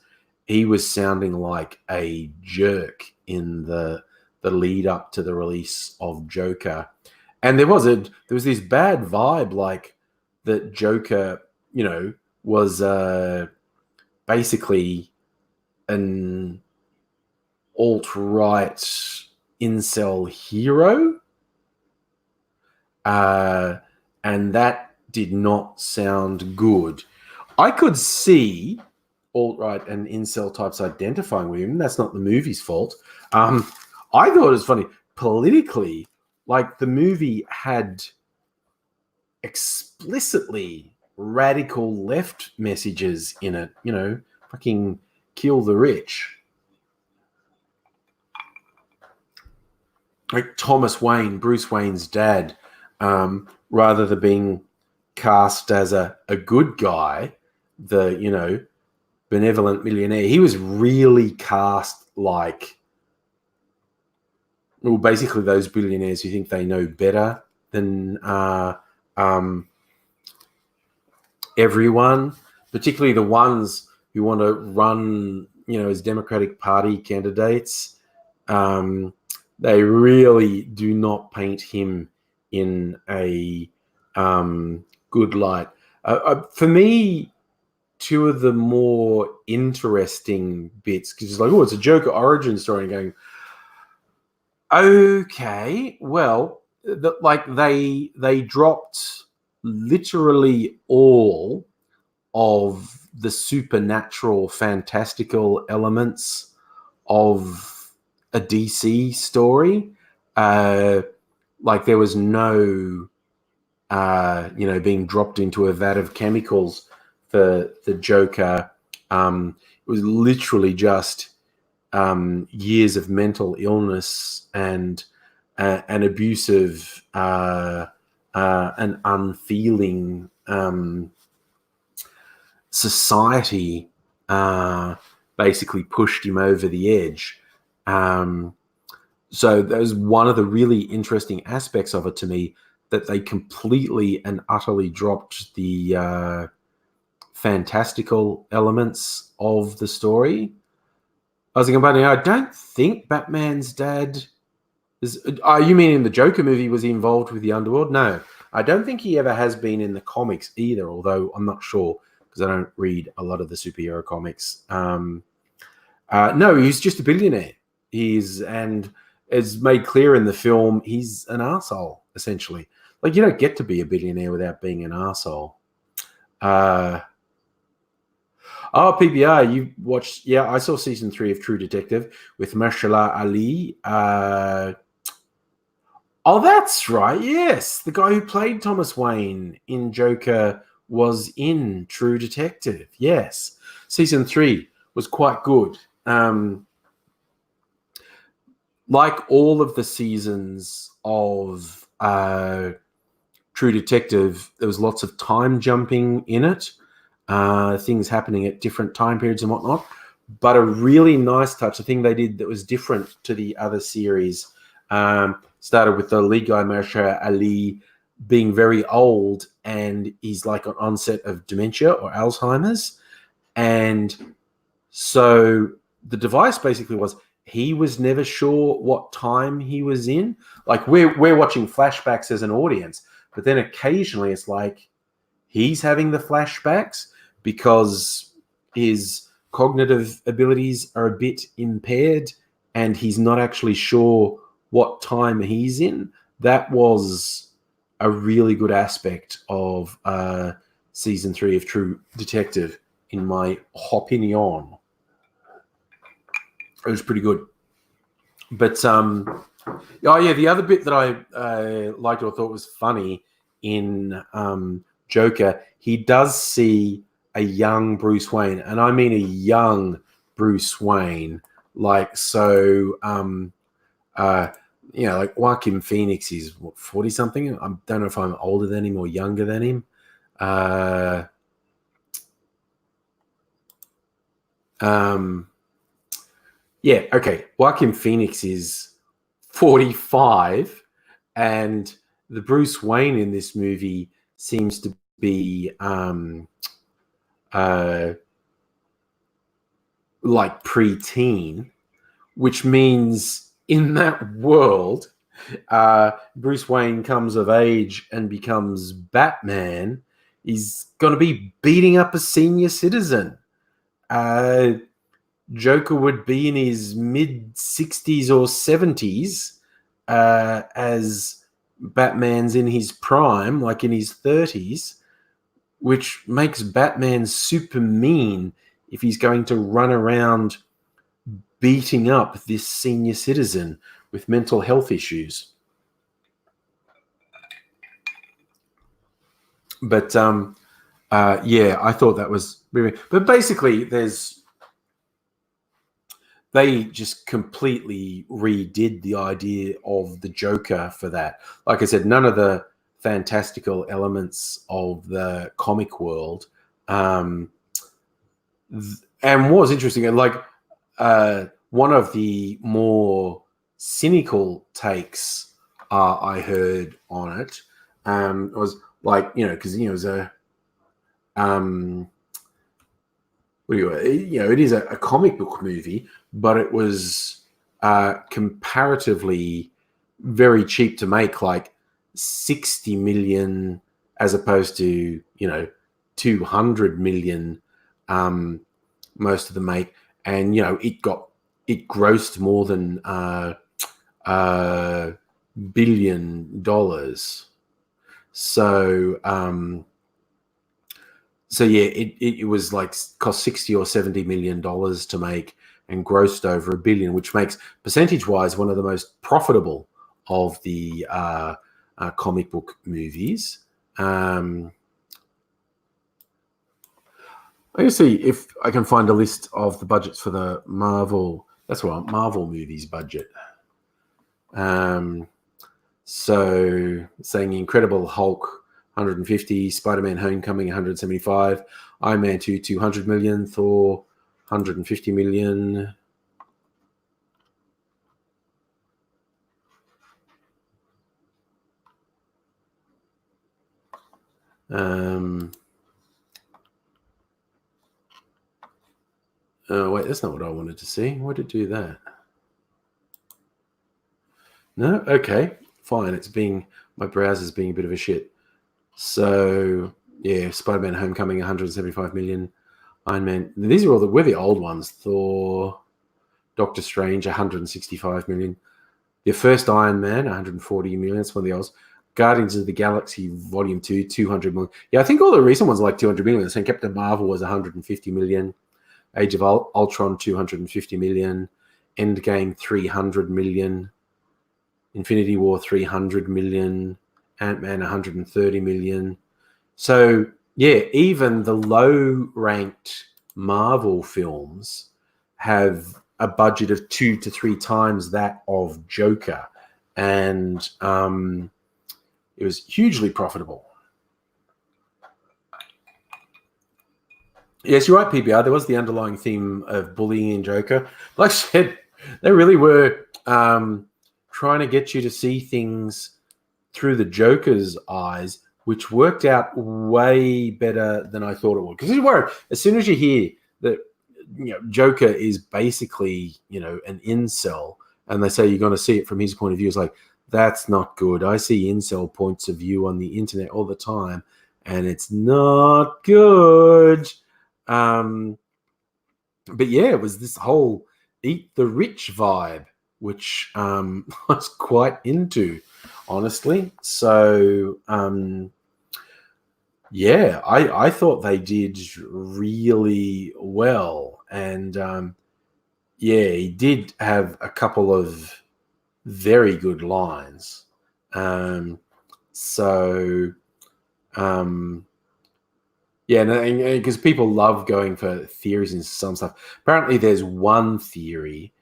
sounding like a jerk in the lead up to the release of Joker. And there was this bad vibe, like that Joker, was basically an alt-right incel hero. And that did not sound good. I could see alt-right and incel types identifying with him. That's not the movie's fault. I thought it was funny. Politically, like the movie had explicitly radical left messages in it, fucking kill the rich. Like Thomas Wayne, Bruce Wayne's dad, rather than being cast as a good guy, the, benevolent millionaire, he was really cast like, well, basically those billionaires who think they know better than everyone, particularly the ones who want to run, as Democratic Party candidates. They really do not paint him in a good light. For me, two of the more interesting bits, because it's like, it's a Joker origin story, and going, okay, well, they dropped literally all of the supernatural, fantastical elements of a DC story. Like there was no, being dropped into a vat of chemicals for the Joker. It was literally just years of mental illness and an abusive and unfeeling society basically pushed him over the edge. So that was one of the really interesting aspects of it to me, that they completely and utterly dropped the fantastical elements of the story. I was thinking about it, I don't think Batman's dad is. You mean in the Joker movie was he involved with the underworld? No, I don't think he ever has been in the comics either, although I'm not sure because I don't read a lot of the superhero comics. No, he's just a billionaire. And as made clear in the film, he's an arsehole, essentially. Like, you don't get to be a billionaire without being an arsehole. PBR, you watched... Yeah, I saw season 3 of True Detective with Mahershala Ali. That's right. Yes, the guy who played Thomas Wayne in Joker was in True Detective. Yes, season 3 was quite good. Like all of the seasons of True Detective, there was lots of time jumping in it, things happening at different time periods and whatnot. But a really nice touch, the thing they did that was different to the other series, started with the lead guy, Mahershala Ali, being very old, and he's like an onset of dementia or Alzheimer's. And so the device basically was he was never sure what time he was in. Like we're watching flashbacks as an audience, but then occasionally it's like he's having the flashbacks because his cognitive abilities are a bit impaired and he's not actually sure what time he's in. That was a really good aspect of season 3 of True Detective, in my opinion. It was pretty good. But the other bit that I liked or thought was funny in Joker, he does see a young Bruce Wayne, and I mean a young Bruce Wayne. Like, so, like Joaquin Phoenix is 40 something. I don't know if I'm older than him or younger than him. Yeah, okay. Joaquin Phoenix is 45, and the Bruce Wayne in this movie seems to be like pre-teen, which means in that world, Bruce Wayne comes of age and becomes Batman. He's going to be beating up a senior citizen. Joker would be in his mid-60s or 70s as Batman's in his prime, like in his 30s, which makes Batman super mean if he's going to run around beating up this senior citizen with mental health issues. But I thought that was really... But basically, they just completely redid the idea of the Joker for that. Like I said, none of the fantastical elements of the comic world. And what was interesting, like one of the more cynical takes I heard on it was like, because it was a it is a comic book movie, but it was comparatively very cheap to make, like 60 million as opposed to 200 million most of the make, and it grossed more than $1 billion. So it was like cost $60 or $70 million to make and grossed over $1 billion, which makes percentage-wise one of the most profitable of the comic book movies. I'm going to see if I can find a list of the budgets for the Marvel. That's right, Marvel movies budget. So saying Incredible Hulk, 150, Spider-Man Homecoming 175, Iron Man 2 200 million, Thor 150 million. Oh, wait, that's not what I wanted to see. Why did it do that? No? Okay, fine. My browser's being a bit of a shit. So, yeah, Spider-Man Homecoming, 175 million. Iron Man, these are we're the old ones. Thor, Doctor Strange, 165 million. The first Iron Man, 140 million. That's one of the olds. Guardians of the Galaxy Volume 2, 200 million. Yeah, I think all the recent ones are like 200 million. So Captain Marvel was 150 million. Age of Ultron, 250 million. Endgame, 300 million. Infinity War, 300 million. Ant-Man, 130 million. So, yeah, even the low-ranked Marvel films have a budget of 2 to 3 times that of Joker. And it was hugely profitable. Yes, you're right, PBR. There was the underlying theme of bullying in Joker. Like I said, they really were trying to get you to see things through the Joker's eyes, which worked out way better than I thought it would. Because as soon as you hear that Joker is basically an incel, and they say you're going to see it from his point of view, it's like, that's not good. I see incel points of view on the internet all the time, and it's not good. But yeah, it was this whole eat the rich vibe, which I was quite into, honestly. So yeah, I thought they did really well. And yeah, he did have a couple of very good lines. Yeah, because people love going for theories and some stuff. Apparently, there's one theory,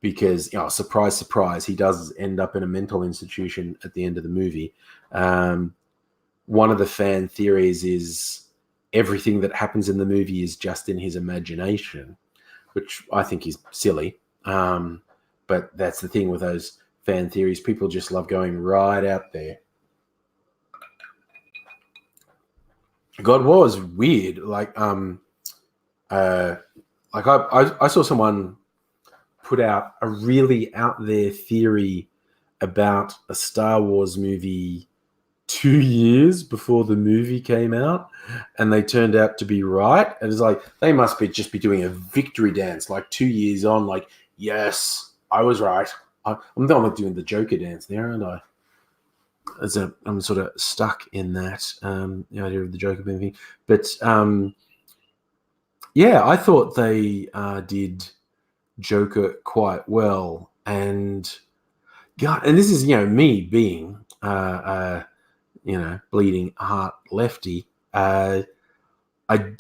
because surprise, surprise, he does end up in a mental institution at the end of the movie. One of the fan theories is everything that happens in the movie is just in his imagination, which I think is silly. But that's the thing with those fan theories. People just love going right out there. God was weird. I saw someone put out a really out there theory about a Star Wars movie 2 years before the movie came out, and they turned out to be right. And it's like, they must just be doing a victory dance, like 2 years on, like, yes, I was right. I'm not doing the Joker dance there, aren't I? I'm sort of stuck in that the idea of the Joker movie. But yeah, I thought they did Joker quite well. And God, and this is me being bleeding heart lefty. I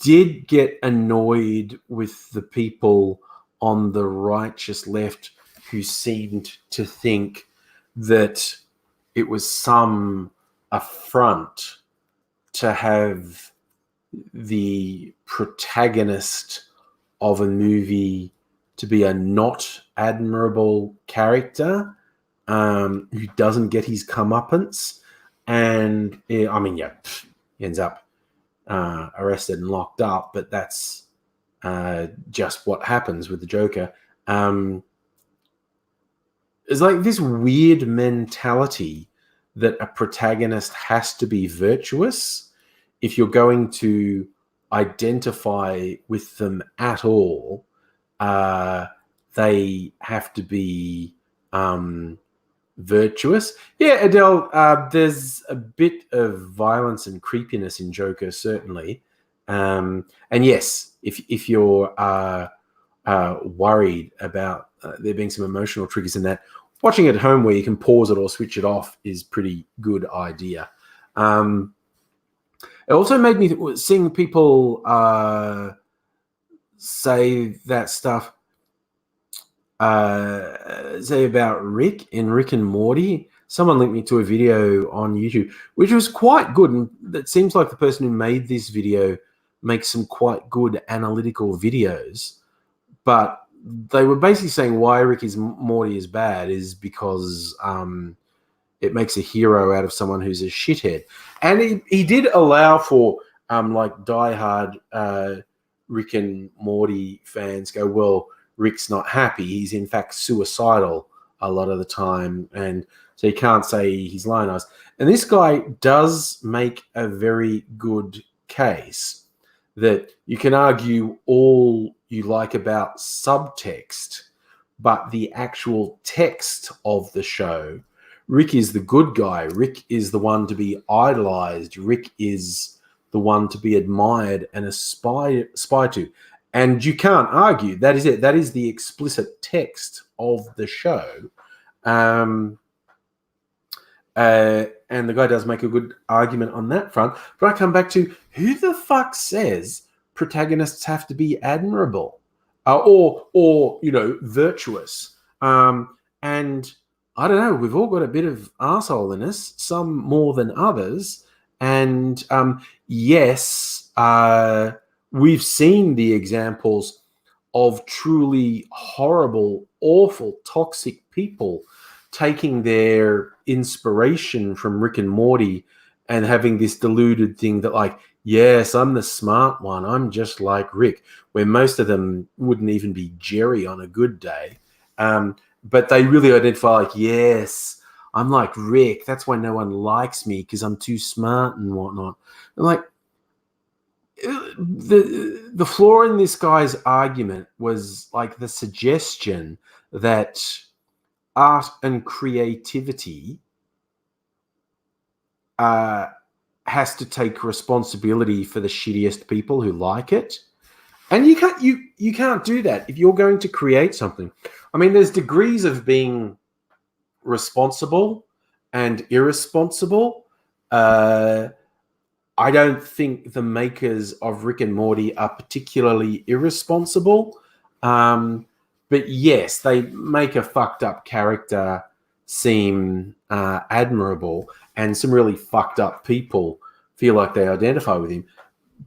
did get annoyed with the people on the righteous left who seemed to think that it was some affront to have the protagonist of a movie to be a not admirable character who doesn't get his comeuppance. And he ends up arrested and locked up, but that's just what happens with the Joker. It's like this weird mentality that a protagonist has to be virtuous if you're going to identify with them at all. They have to be virtuous. Yeah, Adele, there's a bit of violence and creepiness in Joker, certainly. And yes, if you're worried about there being some emotional triggers in that, watching it at home where you can pause it or switch it off is pretty good idea. It also made me seeing people say that stuff, say about Rick in Rick and Morty. Someone linked me to a video on YouTube, which was quite good. And it seems like the person who made this video makes some quite good analytical videos, but they were basically saying why Rick is Morty is bad is because it makes a hero out of someone who's a shithead. And he did allow for like diehard Rick and Morty fans go, well, Rick's not happy. He's in fact suicidal a lot of the time. And so you can't say he's lionized. And this guy does make a very good case that you can argue all you like about subtext, but the actual text of the show, Rick is the good guy. Rick is the one to be idolized. Rick is the one to be admired and aspire to. And you can't argue. That is it. That is the explicit text of the show. And the guy does make a good argument on that front. But I come back to, who the fuck says protagonists have to be admirable or virtuous? And I don't know. We've all got a bit of arsehole in us, some more than others. And yes, we've seen the examples of truly horrible, awful, toxic people taking their inspiration from Rick and Morty and having this deluded thing that, like, yes, I'm the smart one. I'm just like Rick, where most of them wouldn't even be Jerry on a good day. But they really identify like, yes, I'm like Rick. That's why no one likes me, because I'm too smart and whatnot. And like, the flaw in this guy's argument was like the suggestion that art and creativity has to take responsibility for the shittiest people who like it. And you can't do that if you're going to create something. I mean, there's degrees of being responsible and irresponsible. I don't think the makers of Rick and Morty are particularly irresponsible. But yes, they make a fucked up character seem admirable, and some really fucked up people feel like they identify with him.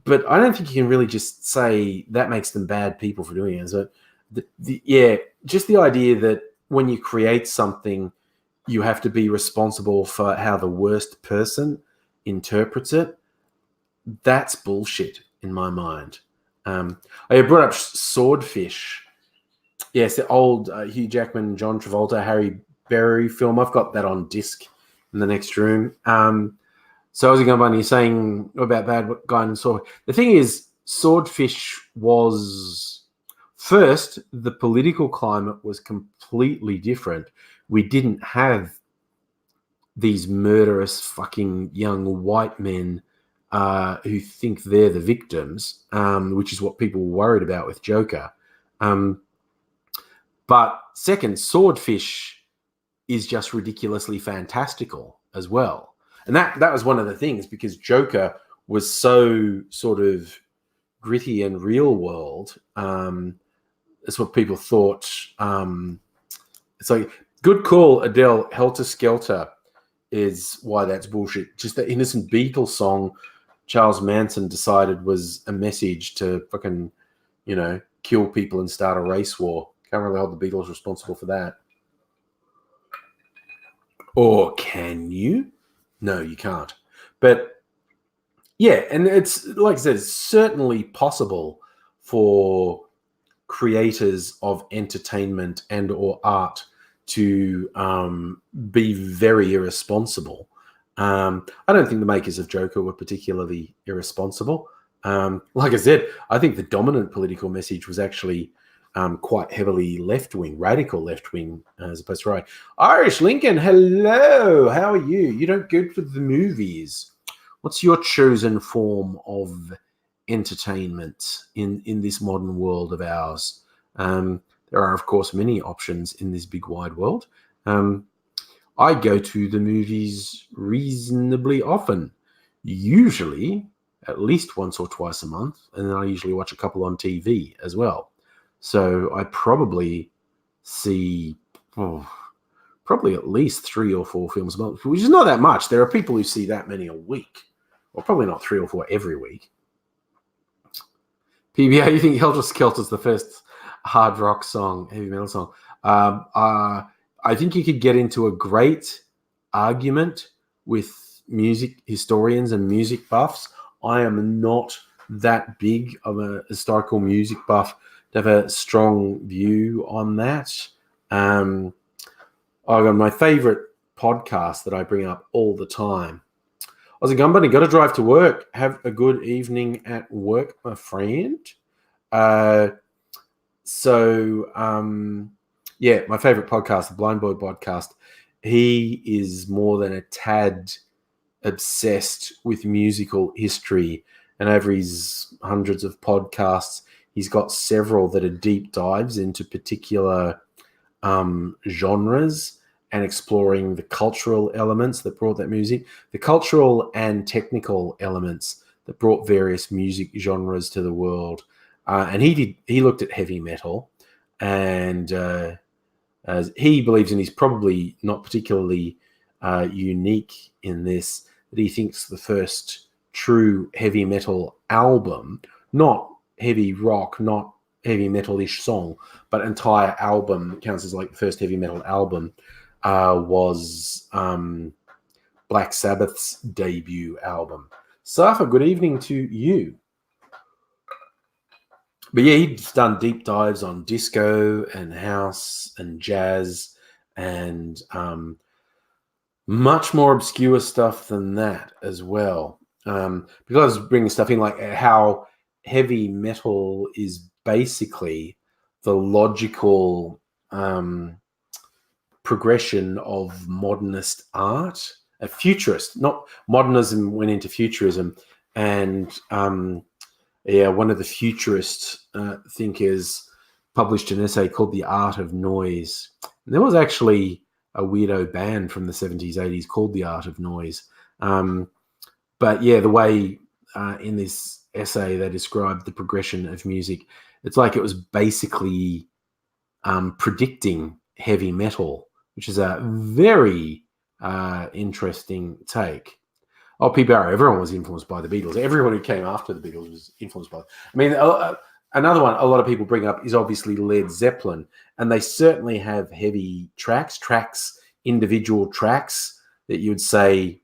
But I don't think you can really just say that makes them bad people for doing it. So, just the idea that when you create something, you have to be responsible for how the worst person interprets it. That's bullshit in my mind. I brought up Swordfish. Yes, the old Hugh Jackman, John Travolta, Harry Berry film. I've got that on disc in the next room. So I was going on, you're saying about Bad Guy and Sword. The thing is, Swordfish was, first, the political climate was completely different. We didn't have these murderous fucking young white men who think they're the victims, which is what people were worried about with Joker. But second, Swordfish is just ridiculously fantastical as well. And that was one of the things, because Joker was so sort of gritty and real world. That's what people thought. It's like, good call, Adele. Helter Skelter is why that's bullshit. Just the Innocent Beatles song Charles Manson decided was a message to fucking, kill people and start a race war. Can't really hold the Beatles responsible for that. Or can you? No, you can't. But yeah, and it's, like I said, it's certainly possible for creators of entertainment and or art to be very irresponsible. I don't think the makers of Joker were particularly irresponsible. Like I said, I think the dominant political message was actually quite heavily left-wing, radical left-wing, as opposed to right. Irish Lincoln, hello. How are you? You don't go to the movies. What's your chosen form of entertainment in this modern world of ours? There are, of course, many options in this big wide world. I go to the movies reasonably often, usually at least once or twice a month, and then I usually watch a couple on TV as well. So I probably see probably at least 3 or 4 films a month, which is not that much. There are people who see that many a week, or probably not 3 or 4 every week. PBA, you think Helter Skelter's the first hard rock song, heavy metal song? I think you could get into a great argument with music historians and music buffs. I am not that big of a historical music buff to have a strong view on that. My favorite podcast that I bring up all the time. How's it going, buddy? Got to drive to work. Have a good evening at work, my friend. Uh, yeah, my favorite podcast, the Blind Boy podcast. He is more than a tad obsessed with musical history, and over his hundreds of podcasts, he's got several that are deep dives into particular genres and exploring the cultural elements that brought that music, the cultural and technical elements that brought various music genres to the world. And he looked at heavy metal, and as he believes, and he's probably not particularly unique in this, that he thinks the first true heavy metal album, not heavy rock, not heavy metal-ish song, but entire album counts as like the first heavy metal album, was Black Sabbath's debut album. Safa, good evening to you. But yeah, he's done deep dives on disco and house and jazz and much more obscure stuff than that as well. Because I was bringing stuff in like how heavy metal is basically the logical progression of modernist art, a futurist, not modernism went into futurism. And one of the futurist thinkers published an essay called The Art of Noise. And there was actually a weirdo band from the 70s, 80s called The Art of Noise. But yeah, the way in this essay they described the progression of music, it's like it was basically predicting heavy metal, which is a very interesting take. Oh, PBR, everyone was influenced by the Beatles. Everyone who came after the Beatles was influenced by them. I mean, another one a lot of people bring up is obviously Led Zeppelin, and they certainly have heavy tracks, individual tracks that you would say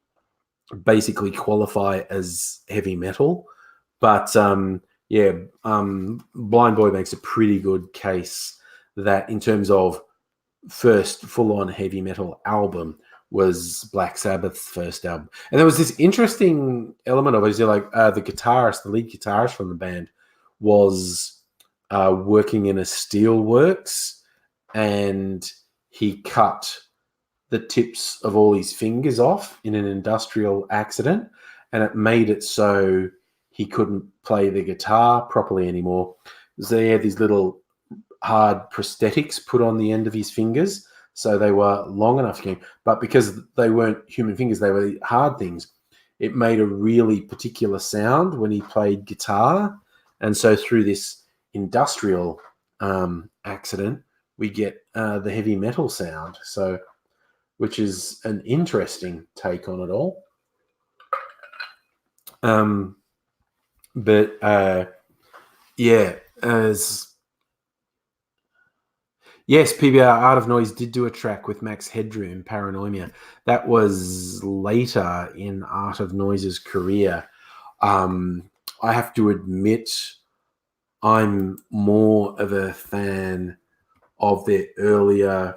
basically qualify as heavy metal. But Blind Boy makes a pretty good case that in terms of first full-on heavy metal album was Black Sabbath's first album. And there was this interesting element of it, like the lead guitarist from the band was working in a steelworks, and he cut the tips of all his fingers off in an industrial accident, and it made it so he couldn't play the guitar properly anymore. So he had these little hard prosthetics put on the end of his fingers, so they were long enough for him. But because they weren't human fingers, they were hard things, it made a really particular sound when he played guitar. And so through this industrial accident, we get the heavy metal sound. So, which is an interesting take on it all. Yes, PBR Art of Noise did do a track with Max Headroom, Paranoia. That was later in Art of Noise's career. I have to admit, I'm more of a fan of their earlier,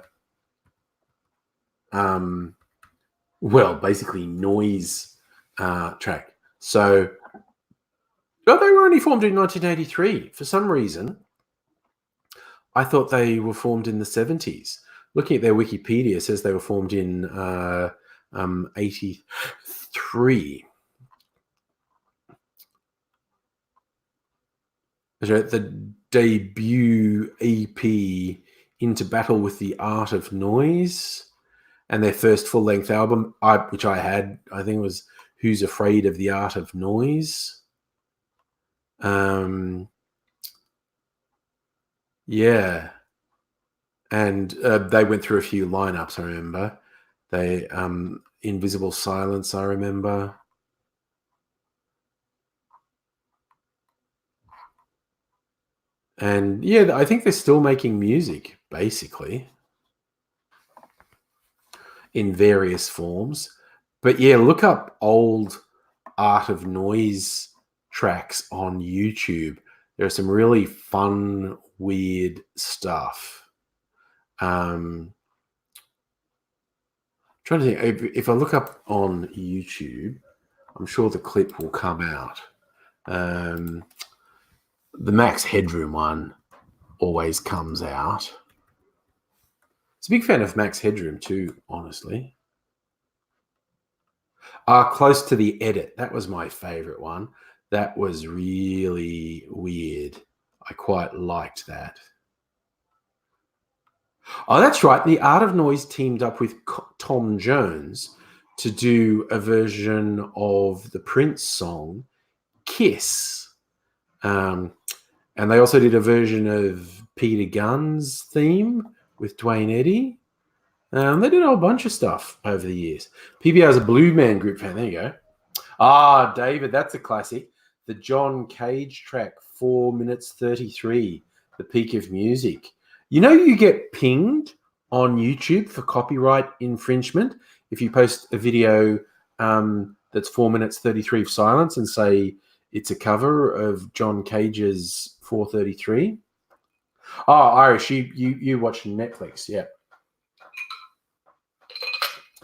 basically noise track. So, but they were only formed in 1983. For some reason, I thought they were formed in the 70s. Looking at their Wikipedia, it says they were formed in 83. The debut EP, Into Battle with the Art of Noise, and their first full-length album, which I had, I think was Who's Afraid of the Art of Noise. Yeah. And they went through a few lineups, I remember. They Invisible Silence, I remember. And yeah, I think they're still making music, basically, in various forms. But yeah, look up old Art of Noise tracks on YouTube. There's some really fun, weird stuff. Trying to think, if I look up on YouTube, I'm sure the clip will come out. The Max Headroom one always comes out. It's a big fan of Max Headroom too, honestly. Close to the Edit. That was my favorite one. That was really weird. I quite liked that. Oh, that's right. The Art of Noise teamed up with Tom Jones to do a version of the Prince song, Kiss. And they also did a version of Peter Gunn's theme with Dwayne Eddy. They did a whole bunch of stuff over the years. PBR is a Blue Man Group fan. There you go. David, that's a classic. The John Cage track, 4 minutes 33, The Peak of Music. You know, you get pinged on YouTube for copyright infringement if you post a video that's 4 minutes 33 of silence and say it's a cover of John Cage's 433. Oh, Irish, you watch Netflix, yeah.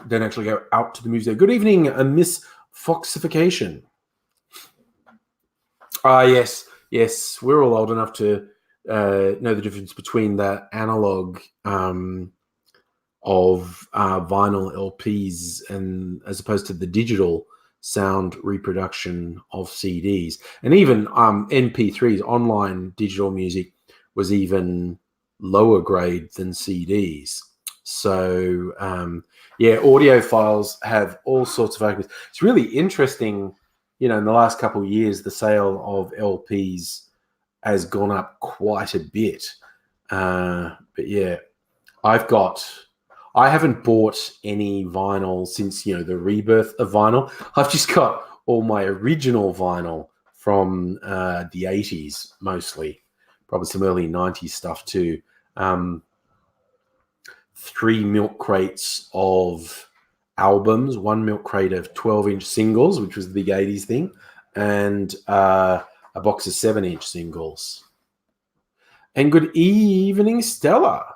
Don't actually go out to the museum. Good evening, Miss Foxification. Yes. We're all old enough to know the difference between the analog of vinyl LPs and as opposed to the digital sound reproduction of CDs. And even MP3s, online digital music, was even lower grade than CDs. So, audio files have all sorts of arguments. It's really interesting, in the last couple of years, the sale of LPs has gone up quite a bit. But yeah, I haven't bought any vinyl since, the rebirth of vinyl. I've just got all my original vinyl from the 80s, mostly. Probably some early 90s stuff too. 3 milk crates of albums, 1 milk crate of 12-inch singles, which was the big 80s thing, and a box of 7-inch singles. And good evening, Stella.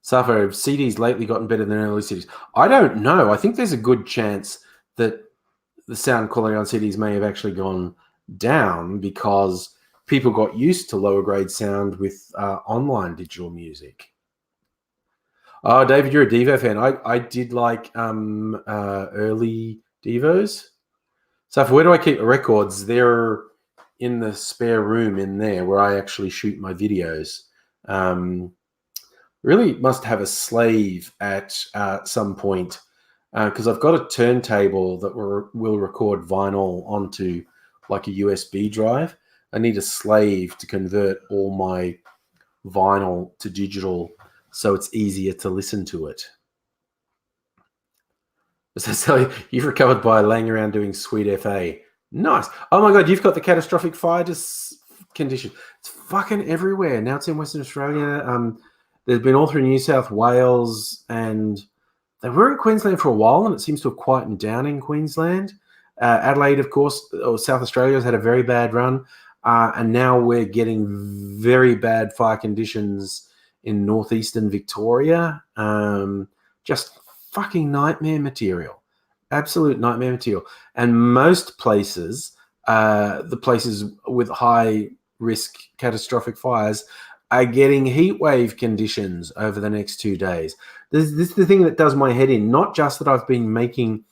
Safar, have CDs lately gotten better than early CDs? I don't know. I think there's a good chance that the sound quality on CDs may have actually gone down because people got used to lower grade sound with online digital music. Oh, David, you're a Devo fan. I did like early Devos. So where do I keep the records? They're in the spare room in there where I actually shoot my videos. Really must have a slave at some point because I've got a turntable that will record vinyl onto like a USB drive. I need a slave to convert all my vinyl to digital so it's easier to listen to it. So you've recovered by laying around doing sweet FA. Nice. Oh my God, you've got the catastrophic fire condition. It's fucking everywhere. Now it's in Western Australia. There's been all through New South Wales, and they were in Queensland for a while, and it seems to have quietened down in Queensland. Adelaide, of course, or South Australia has had a very bad run, and now we're getting very bad fire conditions in northeastern Victoria. Just fucking nightmare material, absolute nightmare material. And most places, the places with high risk catastrophic fires, are getting heat wave conditions over the next 2 days. This is the thing that does my head in. Not just that I've been making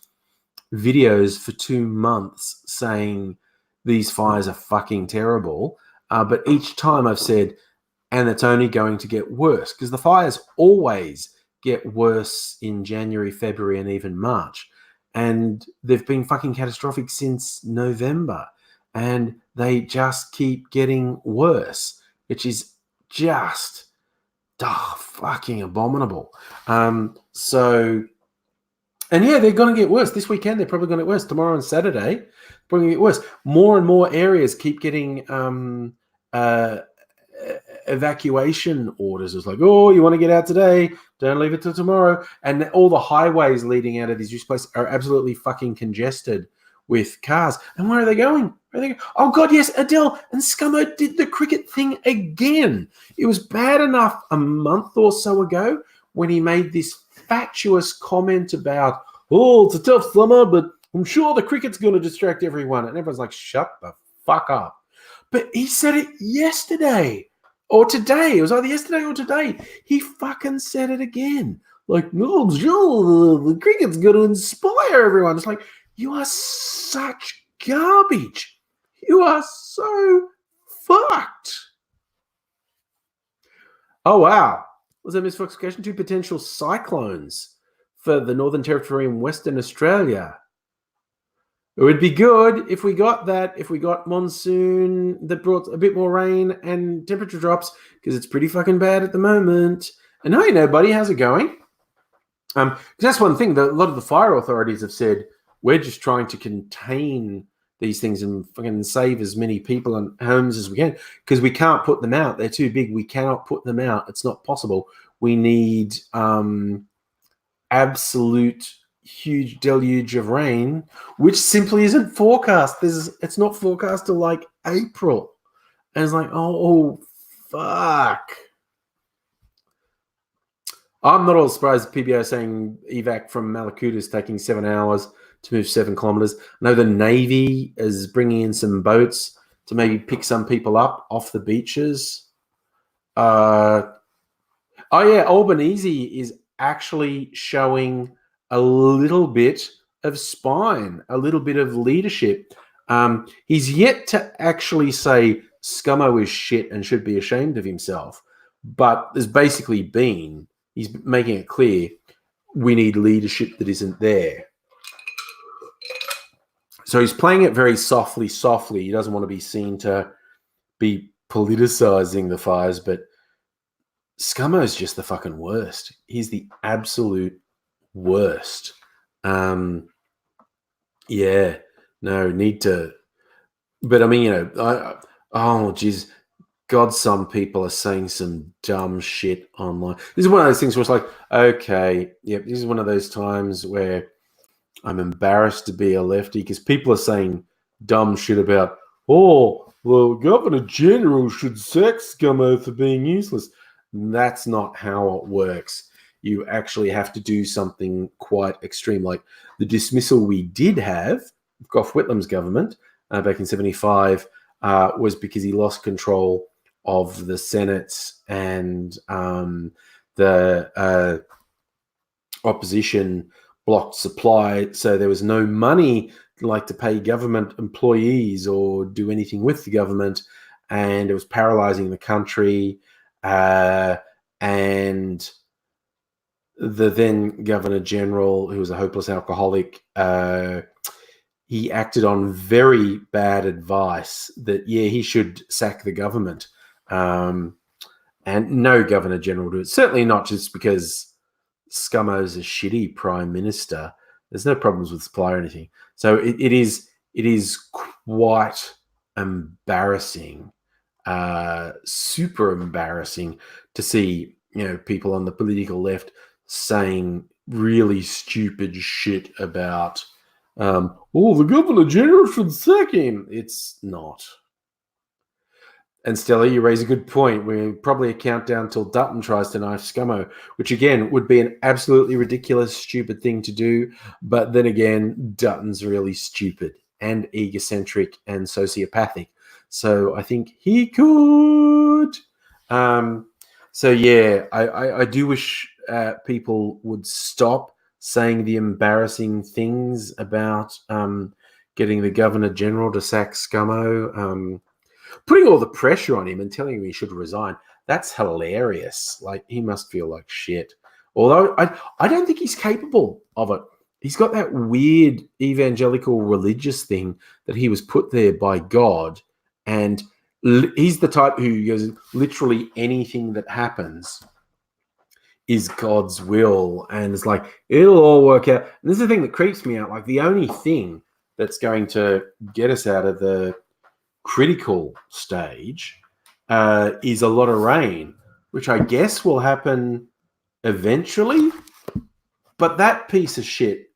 videos for 2 months saying these fires are fucking terrible, but each time I've said, and it's only going to get worse, because the fires always get worse in January, February, and even March. And they've been fucking catastrophic since November. And they just keep getting worse, which is just fucking abominable. So And yeah, they're going to get worse. This weekend, they're probably going to get worse. Tomorrow and Saturday, probably going to get worse. More and more areas keep getting evacuation orders. It's like, oh, you want to get out today? Don't leave it till tomorrow. And all the highways leading out of these places are absolutely fucking congested with cars. And where are they going? Where are they going? Oh, God, yes, Adele and Scummo did the cricket thing again. It was bad enough a month or so ago when he made this fatuous comment about, oh, it's a tough summer, but I'm sure the cricket's going to distract everyone. And everyone's like, shut the fuck up. But he said it yesterday or today. It was either yesterday or today. He fucking said it again. Like, no, sure, the cricket's going to inspire everyone. It's like, you are such garbage. You are so fucked. Oh, wow. Was that misclassification? 2 potential cyclones for the Northern Territory and Western Australia. It would be good if we got that, if we got monsoon that brought a bit more rain and temperature drops, because it's pretty fucking bad at the moment. And hey, buddy, how's it going? That's one thing that a lot of the fire authorities have said, we're just trying to contain these things and fucking save as many people and homes as we can, because we can't put them out. They're too big. We cannot put them out. It's not possible. We need absolute huge deluge of rain, which simply isn't forecast. It's not forecast till like April. And it's like, oh fuck. I'm not all surprised PBO is saying evac from Malakuta is taking 7 hours to move 7 kilometers. I know the Navy is bringing in some boats to maybe pick some people up off the beaches. Albanese is actually showing a little bit of spine, a little bit of leadership. He's yet to actually say Scummo is shit and should be ashamed of himself. But there's basically been, he's making it clear, we need leadership that isn't there. So he's playing it very softly. He doesn't want to be seen to be politicizing the fires, but Scummo's just the fucking worst. He's the absolute worst. Need to. But I mean, God, some people are saying some dumb shit online. This is one of those things where it's like, okay, yep, this is one of those times where I'm embarrassed to be a lefty because people are saying dumb shit about, oh, the Governor General should sack Scummo for being useless. That's not how it works. You actually have to do something quite extreme. Like the dismissal we did have, Gough Whitlam's government back in 75, was because he lost control of the Senate and the opposition blocked supply. So there was no money like to pay government employees or do anything with the government. And it was paralyzing the country. And the then Governor General, who was a hopeless alcoholic, he acted on very bad advice that, he should sack the government. And no Governor General do it. Certainly not just because Scummo's a shitty prime minister. There's no problems with supply or anything. So it is quite embarrassing, super embarrassing to see, people on the political left saying really stupid shit about, the Governor General should sack him. It's not. And Stella, you raise a good point. We're probably a countdown till Dutton tries to knife Scummo, which again would be an absolutely ridiculous, stupid thing to do. But then again, Dutton's really stupid and egocentric and sociopathic. So I think he could. I do wish people would stop saying the embarrassing things about getting the Governor General to sack Scummo. Putting all the pressure on him and telling him he should resign, that's hilarious. Like, he must feel like shit. Although I don't think he's capable of it. He's got that weird evangelical religious thing that he was put there by God. And he's the type who goes, literally anything that happens is God's will, and it's like it'll all work out. And this is the thing that creeps me out. Like the only thing that's going to get us out of the critical stage is a lot of rain, which I guess will happen eventually. But that piece of shit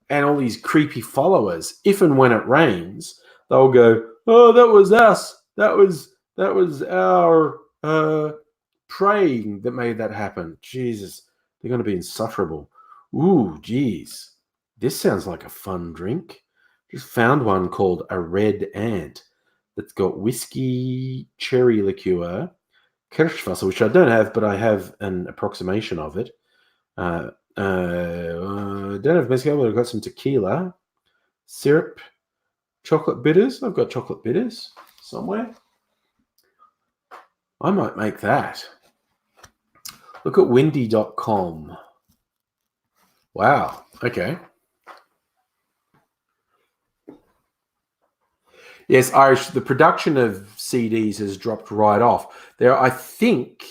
and all these creepy followers, if and when it rains, they'll go, "Oh, that was us. That was our praying that made that happen." Jesus, they're going to be insufferable. Ooh, geez. This sounds like a fun drink. Just found one called a Red Ant that's got whiskey, cherry liqueur, Kirschwasser, which I don't have, but I have an approximation of it. Don't have mezcal, but I've got some tequila, syrup, chocolate bitters. I've got chocolate bitters somewhere. I might make that. Look at windy.com. Wow. Okay. Yes, Irish, the production of CDs has dropped right off. I think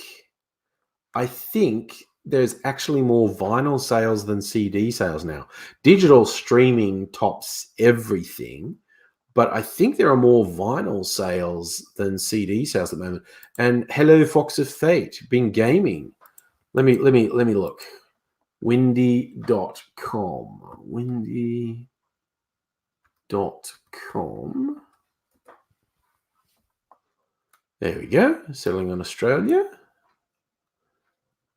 there's actually more vinyl sales than CD sales now. Digital streaming tops everything, but I think there are more vinyl sales than CD sales at the moment. And hello, Fox of Fate, been gaming. Let me look. Windy.com. Windy.com. There we go. Settling on Australia.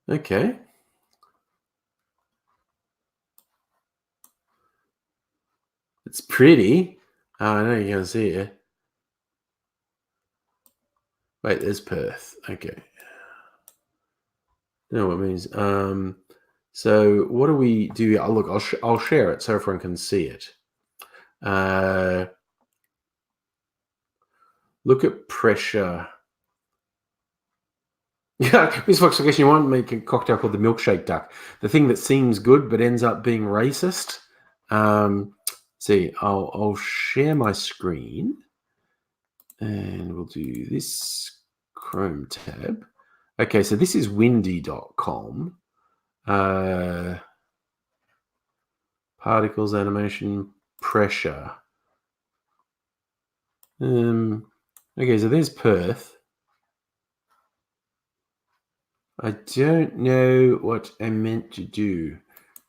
Okay. It's pretty. I know you can see it. Wait, there's Perth. Okay. I know what it means. So what do we do? Oh, look, I'll share it so everyone can see it. Look at pressure. Yeah, Miss Fox, I guess you want to make a cocktail called the milkshake duck. The thing that seems good but ends up being racist. See, I'll share my screen, and we'll do this Chrome tab. Okay, so this is windy.com. Particles, animation, pressure. Okay, so there's Perth. I don't know what I meant to do.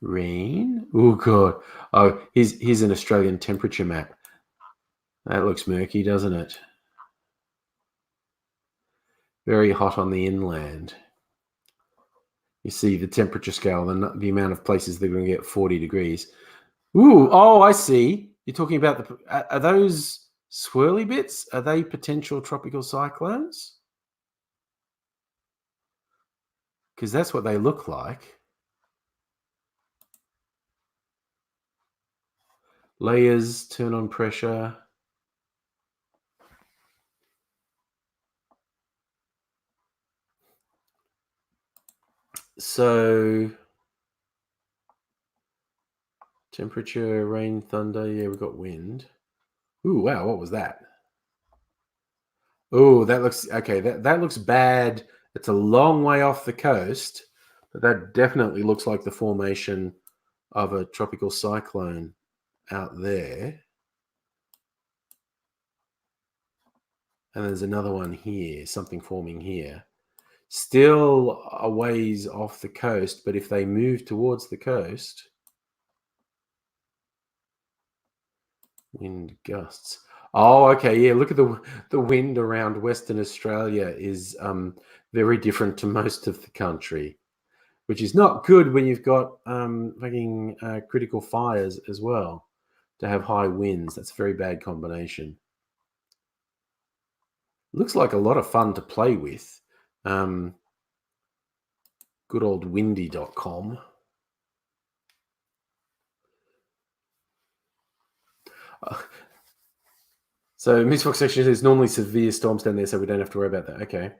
Rain? Oh, God. Oh, here's an Australian temperature map. That looks murky, doesn't it? Very hot on the inland. You see the temperature scale, the amount of places they're going to get 40 degrees. Ooh, oh, I see. You're talking about are those swirly bits? Are they potential tropical cyclones? Because that's what they look like. Layers, turn on pressure. So temperature, rain, thunder. Yeah, we've got wind. Ooh, wow, what was that? Oh, that looks okay. That looks bad. It's a long way off the coast, but that definitely looks like the formation of a tropical cyclone out there. And there's another one here, something forming here. Still a ways off the coast, but if they move towards the coast, wind gusts. Oh, okay, yeah. Look at the wind around Western Australia is very different to most of the country, which is not good when you've got fucking critical fires as well. To have high winds, that's a very bad combination. Looks like a lot of fun to play with. Good old windy.com. So Miss Fox section says normally severe storms down there, so we don't have to worry about that. Okay.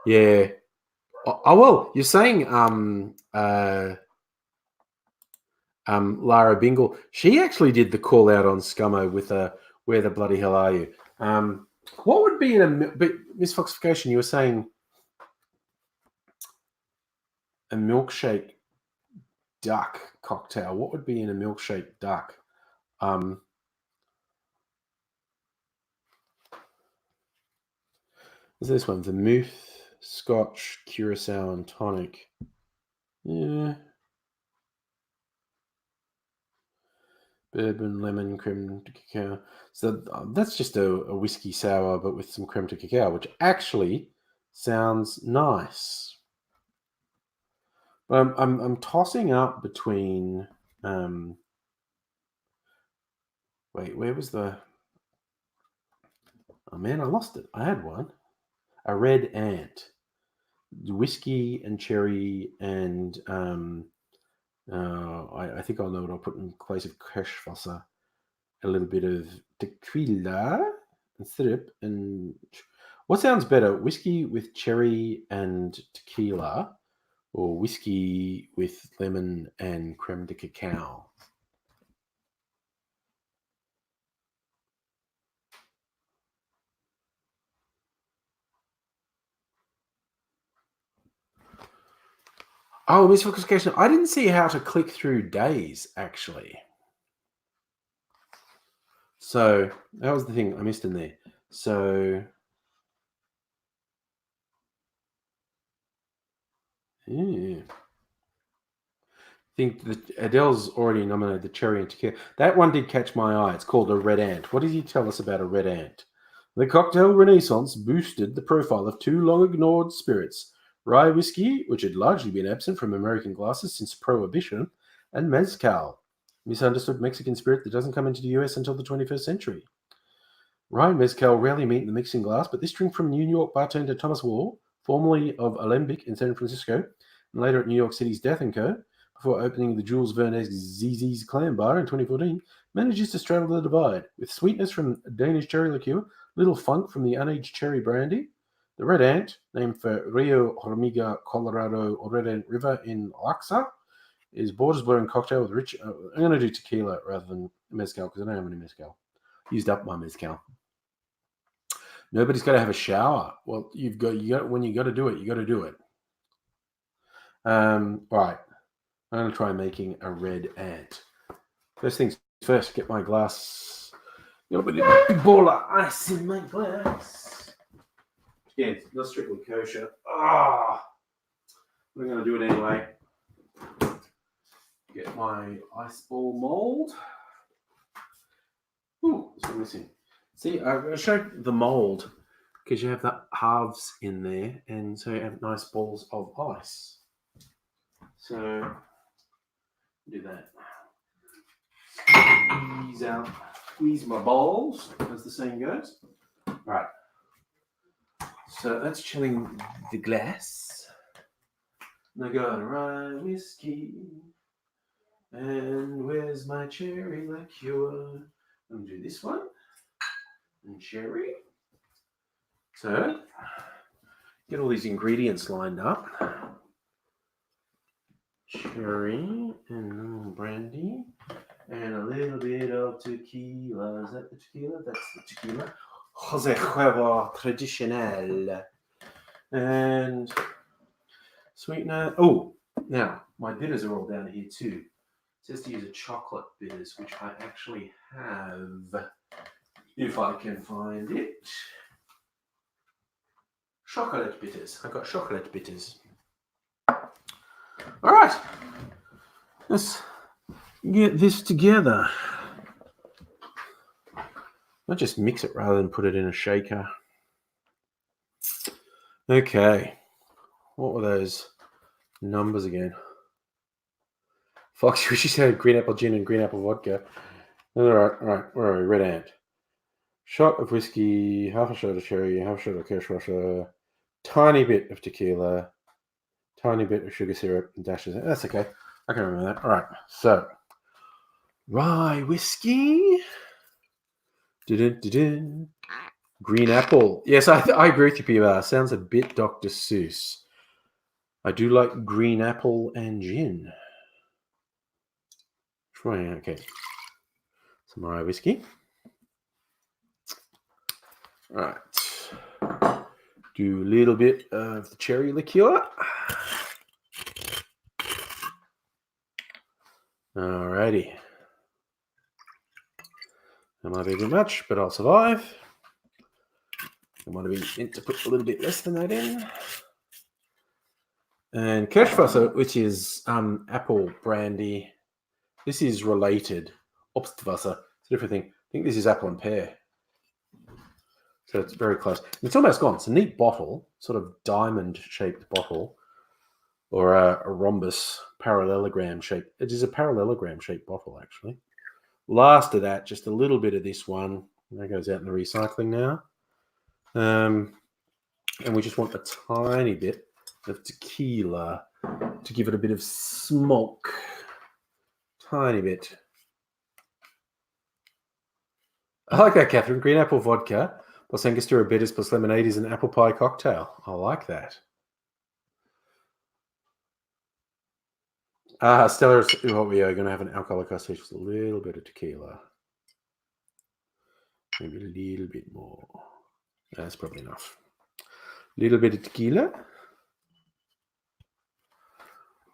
Yeah. Oh well, you're saying Lara Bingle, she actually did the call out on Scummo with where the bloody hell are you? What would be in a Miss Foxification? You were saying a milkshake duck cocktail. What would be in a milkshake duck? Is this one? Vermouth, Scotch, Curacao, and tonic. Yeah. Bourbon, lemon, creme de cacao. So that's just a whiskey sour, but with some creme de cacao, which actually sounds nice. But I'm tossing up between. Wait, where was the? Oh man, I lost it. I had one. A red ant, whiskey and cherry, and I think I'll know what I'll put in place of Kirschwasser. A little bit of tequila and syrup. And what sounds better, whiskey with cherry and tequila, or whiskey with lemon and creme de cacao? Oh, misclickation. I didn't see how to click through days, actually. So that was the thing I missed in there. So yeah. I think that Adele's already nominated the cherry and tequila. That one did catch my eye. It's called a red ant. What did you tell us about a red ant? The cocktail renaissance boosted the profile of two long-ignored spirits, rye whiskey, which had largely been absent from American glasses since Prohibition, and mezcal, misunderstood Mexican spirit that doesn't come into the US until the 21st century. Rye and mezcal rarely meet in the mixing glass, but this drink from New York bartender Thomas Wall, formerly of Alembic in San Francisco, and later at New York City's Death & Co., before opening the Jules Verne's ZZ's Clam Bar in 2014, manages to straddle the divide, with sweetness from Danish cherry liqueur, little funk from the unaged cherry brandy. The Red Ant, named for Rio Hormiga, Colorado Red Ant River in Oaxaca, is borders-blurring cocktail with rich... I'm going to do tequila rather than mezcal because I don't have any mezcal. Used up my mezcal. Nobody's got to have a shower. Well, you got when you got to do it, you got to do it. All right. I'm going to try making a red ant. First things first, get my glass. A little bit of big ball of ice in my glass. Again, not strictly kosher. I'm going to do it anyway. Get my ice ball mold. Ooh, what's missing? See, I showed the mold because you have the halves in there, and so you have nice balls of ice. So do that. Squeeze my balls, as the saying goes. All right. So that's chilling the glass. And I got rye whiskey. And where's my cherry liqueur? I'm gonna do this one. And cherry. So get all these ingredients lined up. Cherry and brandy. And a little bit of tequila. Is that the tequila? That's the tequila. Jose Cuervo Tradicional. And sweetener. Oh, now my bitters are all down here too. It says to use a chocolate bitters, which I actually have, if I can find it. Chocolate bitters. I've got chocolate bitters. All right. Let's get this together. I'll just mix it rather than put it in a shaker. Okay. What were those numbers again? Foxy, she said green apple gin and green apple vodka. All right. Where are we? Red Ant. Shot of whiskey, half a shot of cherry, half a shot of Kirschwasser, tiny bit of tequila, tiny bit of sugar syrup, and dashes. That's okay. I can remember that. All right. So, rye whiskey. Green apple. Yes, I agree with you, P.R. Sounds a bit Dr. Seuss. I do like green apple and gin. Okay. Some rye whiskey. All right. Do a little bit of the cherry liqueur. Alrighty. That might be a bit much, but I'll survive. I might have been meant to put a little bit less than that in. And Kirschwasser, which is apple brandy. This is related. Obstwasser. It's a different thing. I think this is apple and pear. So it's very close. And it's almost gone. It's a neat bottle, sort of diamond-shaped bottle, or a rhombus parallelogram shape. It is a parallelogram shaped bottle, actually. Last of that, just a little bit of this one. That goes out in the recycling now. And we just want a tiny bit of tequila to give it a bit of smoke. Tiny bit. I like that, Catherine. Green apple vodka plus Angostura bitters plus lemonade is an apple pie cocktail. I like that. Stella, what we are going to have an alcoholic cocktail with a little bit of tequila. Maybe a little bit more. That's probably enough. A little bit of tequila.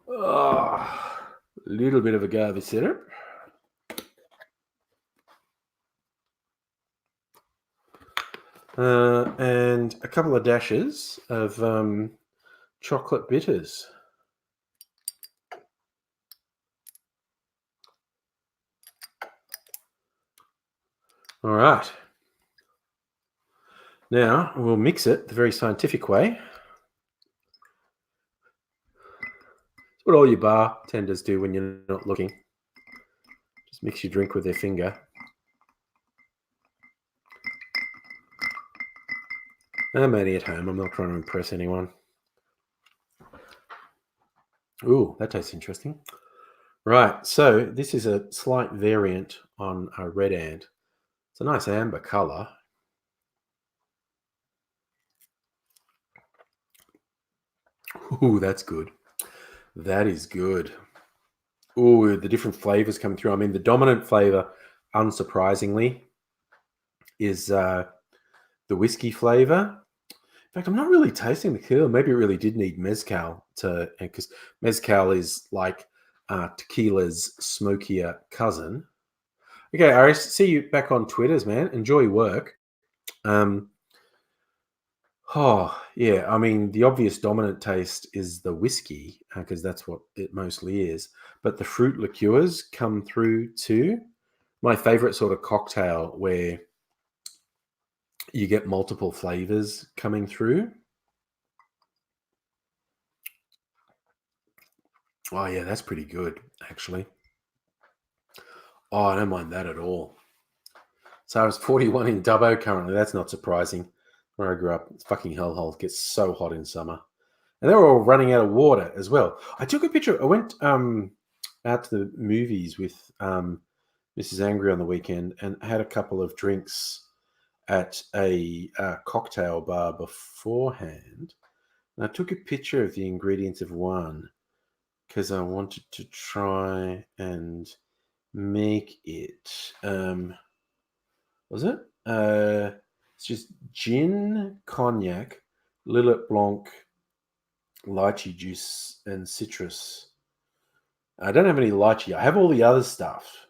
A little bit of agave syrup. And a couple of dashes of chocolate bitters. All right. Now we'll mix it the very scientific way. It's what all your bartenders do when you're not looking. Just mix your drink with their finger. I'm only at home. I'm not trying to impress anyone. Ooh, that tastes interesting. Right, so this is a slight variant on a red ant. It's a nice amber color. Ooh, that's good. That is good. Ooh, the different flavors come through. I mean, the dominant flavor, unsurprisingly, is the whiskey flavor. In fact, I'm not really tasting the tequila. Maybe it really did need mezcal because mezcal is like tequila's smokier cousin. Okay, Aris, see you back on Twitters, man. Enjoy work. Oh, yeah. I mean, the obvious dominant taste is the whiskey because that's what it mostly is. But the fruit liqueurs come through too. My favorite sort of cocktail where you get multiple flavors coming through. Oh, yeah, that's pretty good, actually. Oh, I don't mind that at all. So I was 41 in Dubbo currently. That's not surprising. Where I grew up, it's fucking hellhole. It gets so hot in summer. And they were all running out of water as well. I took a picture. I went out to the movies with Mrs. Angry on the weekend and had a couple of drinks at a cocktail bar beforehand. And I took a picture of the ingredients of one because I wanted to try and make it. Was it? It's just gin, cognac, Lillet Blanc, lychee juice, and citrus. I don't have any lychee. I have all the other stuff: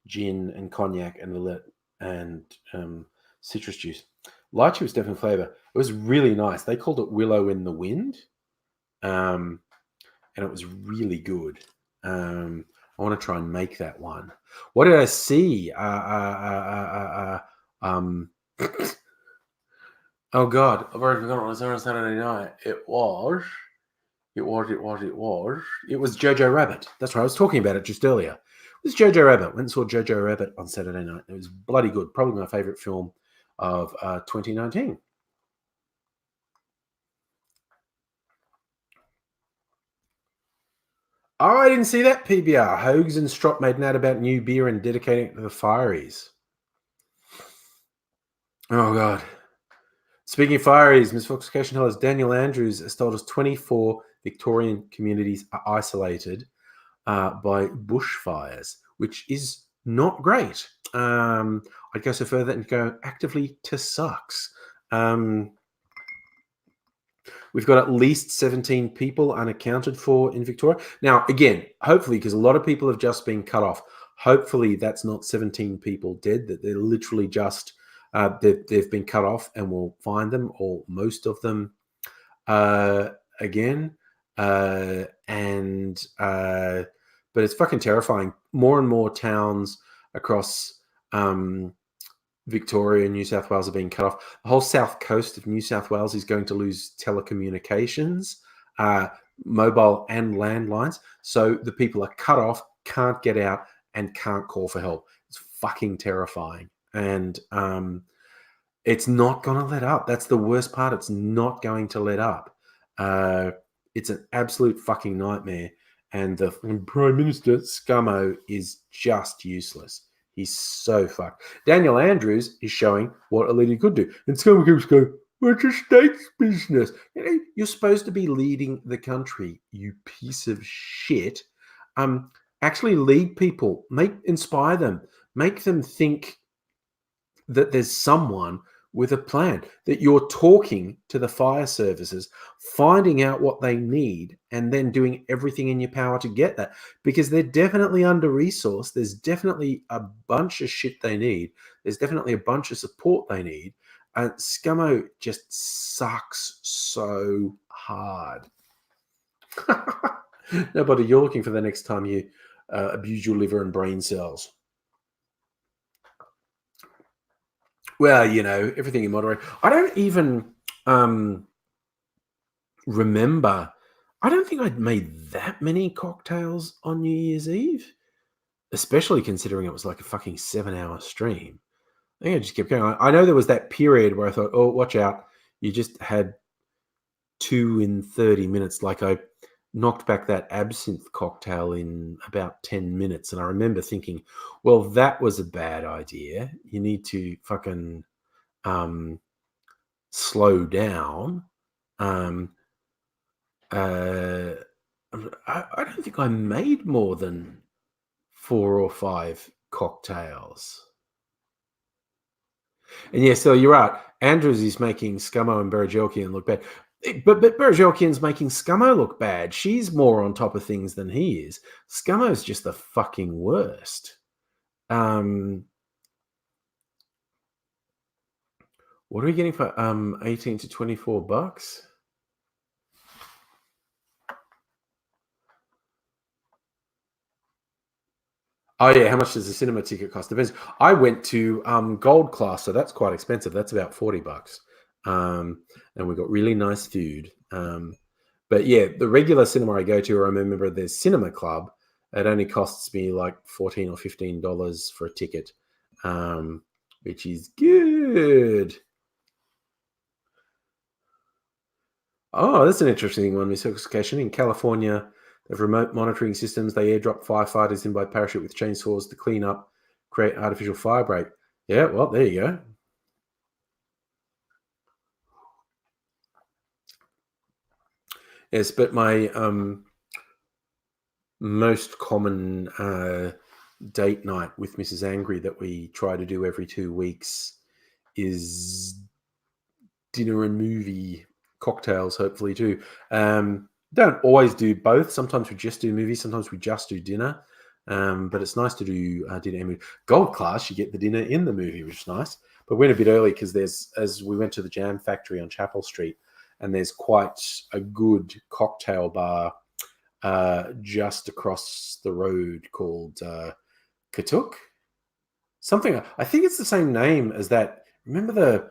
gin and cognac and Lillet and citrus juice. Lychee was definitely flavor. It was really nice. They called it Willow in the Wind, and it was really good. I want to try and make that one. What did I see? Oh God, I've already forgotten what was there on Saturday night. It was Jojo Rabbit. That's right. I was talking about it just earlier. It was Jojo Rabbit. Went and saw Jojo Rabbit on Saturday night. It was bloody good. Probably my favorite film of 2019. Oh, I didn't see that PBR. Hogs and Strop made an ad about new beer and dedicating it to the Fireys. Oh, God. Speaking of Fireys, Ms. Foxification tells us Daniel Andrews has told us 24 Victorian communities are isolated by bushfires, which is not great. I'd go so further and go actively to sucks. We've got at least 17 people unaccounted for in Victoria. Now, again, hopefully, because a lot of people have just been cut off, hopefully that's not 17 people dead, that they're literally just, they've been cut off, and we'll find them, or most of them, again. But it's fucking terrifying. More and more towns across Victoria and New South Wales are being cut off. The whole south coast of New South Wales is going to lose telecommunications, mobile and landlines. So the people are cut off, can't get out, and can't call for help. It's fucking terrifying. And it's not going to let up. That's the worst part. It's not going to let up. It's an absolute fucking nightmare. And the Prime Minister, Scummo, is just useless. He's so fucked. Daniel Andrews is showing what a leader could do. And Scummo keeps going, "What's a state's business?" You know, you're supposed to be leading the country, you piece of shit. Actually lead people. Inspire them. Make them think that there's someone with a plan, that you're talking to the fire services, finding out what they need, and then doing everything in your power to get that, because they're definitely under-resourced. There's definitely a bunch of shit they need. There's definitely a bunch of support they need. And Scummo just sucks so hard. No, buddy, you're looking for the next time you abuse your liver and brain cells. Well, you know, everything in moderation. I don't even remember. I don't think I'd made that many cocktails on New Year's Eve, especially considering it was like a fucking 7-hour stream. I think I just kept going. I know there was that period where I thought, oh, watch out. You just had 2 in 30 minutes. Like I knocked back that absinthe cocktail in about 10 minutes. And I remember thinking, well, that was a bad idea. You need to fucking slow down. I don't think I made more than 4 or 5 cocktails. And yeah, so you're right. Andrews is making Scummo and Berejiklian look bad. But Berejiklian's making Scummo look bad. She's more on top of things than he is. Scummo's just the fucking worst. What are we getting for 18 to 24 bucks? Oh yeah, how much does the cinema ticket cost? Depends. I went to gold class, so that's quite expensive. That's about 40 bucks. And we got really nice food. But yeah, the regular cinema I go to, or I remember there's Cinema Club. It only costs me like $14 or $15 for a ticket, which is good. Oh, that's an interesting one. Misclassification in California. They have remote monitoring systems. They airdrop firefighters in by parachute with chainsaws to clean up, create artificial fire break. Yeah, well, there you go. Yes, but my most common date night with Mrs. Angry that we try to do every 2 weeks is dinner and movie, cocktails, hopefully too. Don't always do both. Sometimes we just do movies. Sometimes we just do dinner. But it's nice to do dinner and movie. Gold class, you get the dinner in the movie, which is nice. But we went a bit early because as we went to the Jam Factory on Chapel Street, and there's quite a good cocktail bar just across the road called Katuk. Something, I think it's the same name as that. Remember the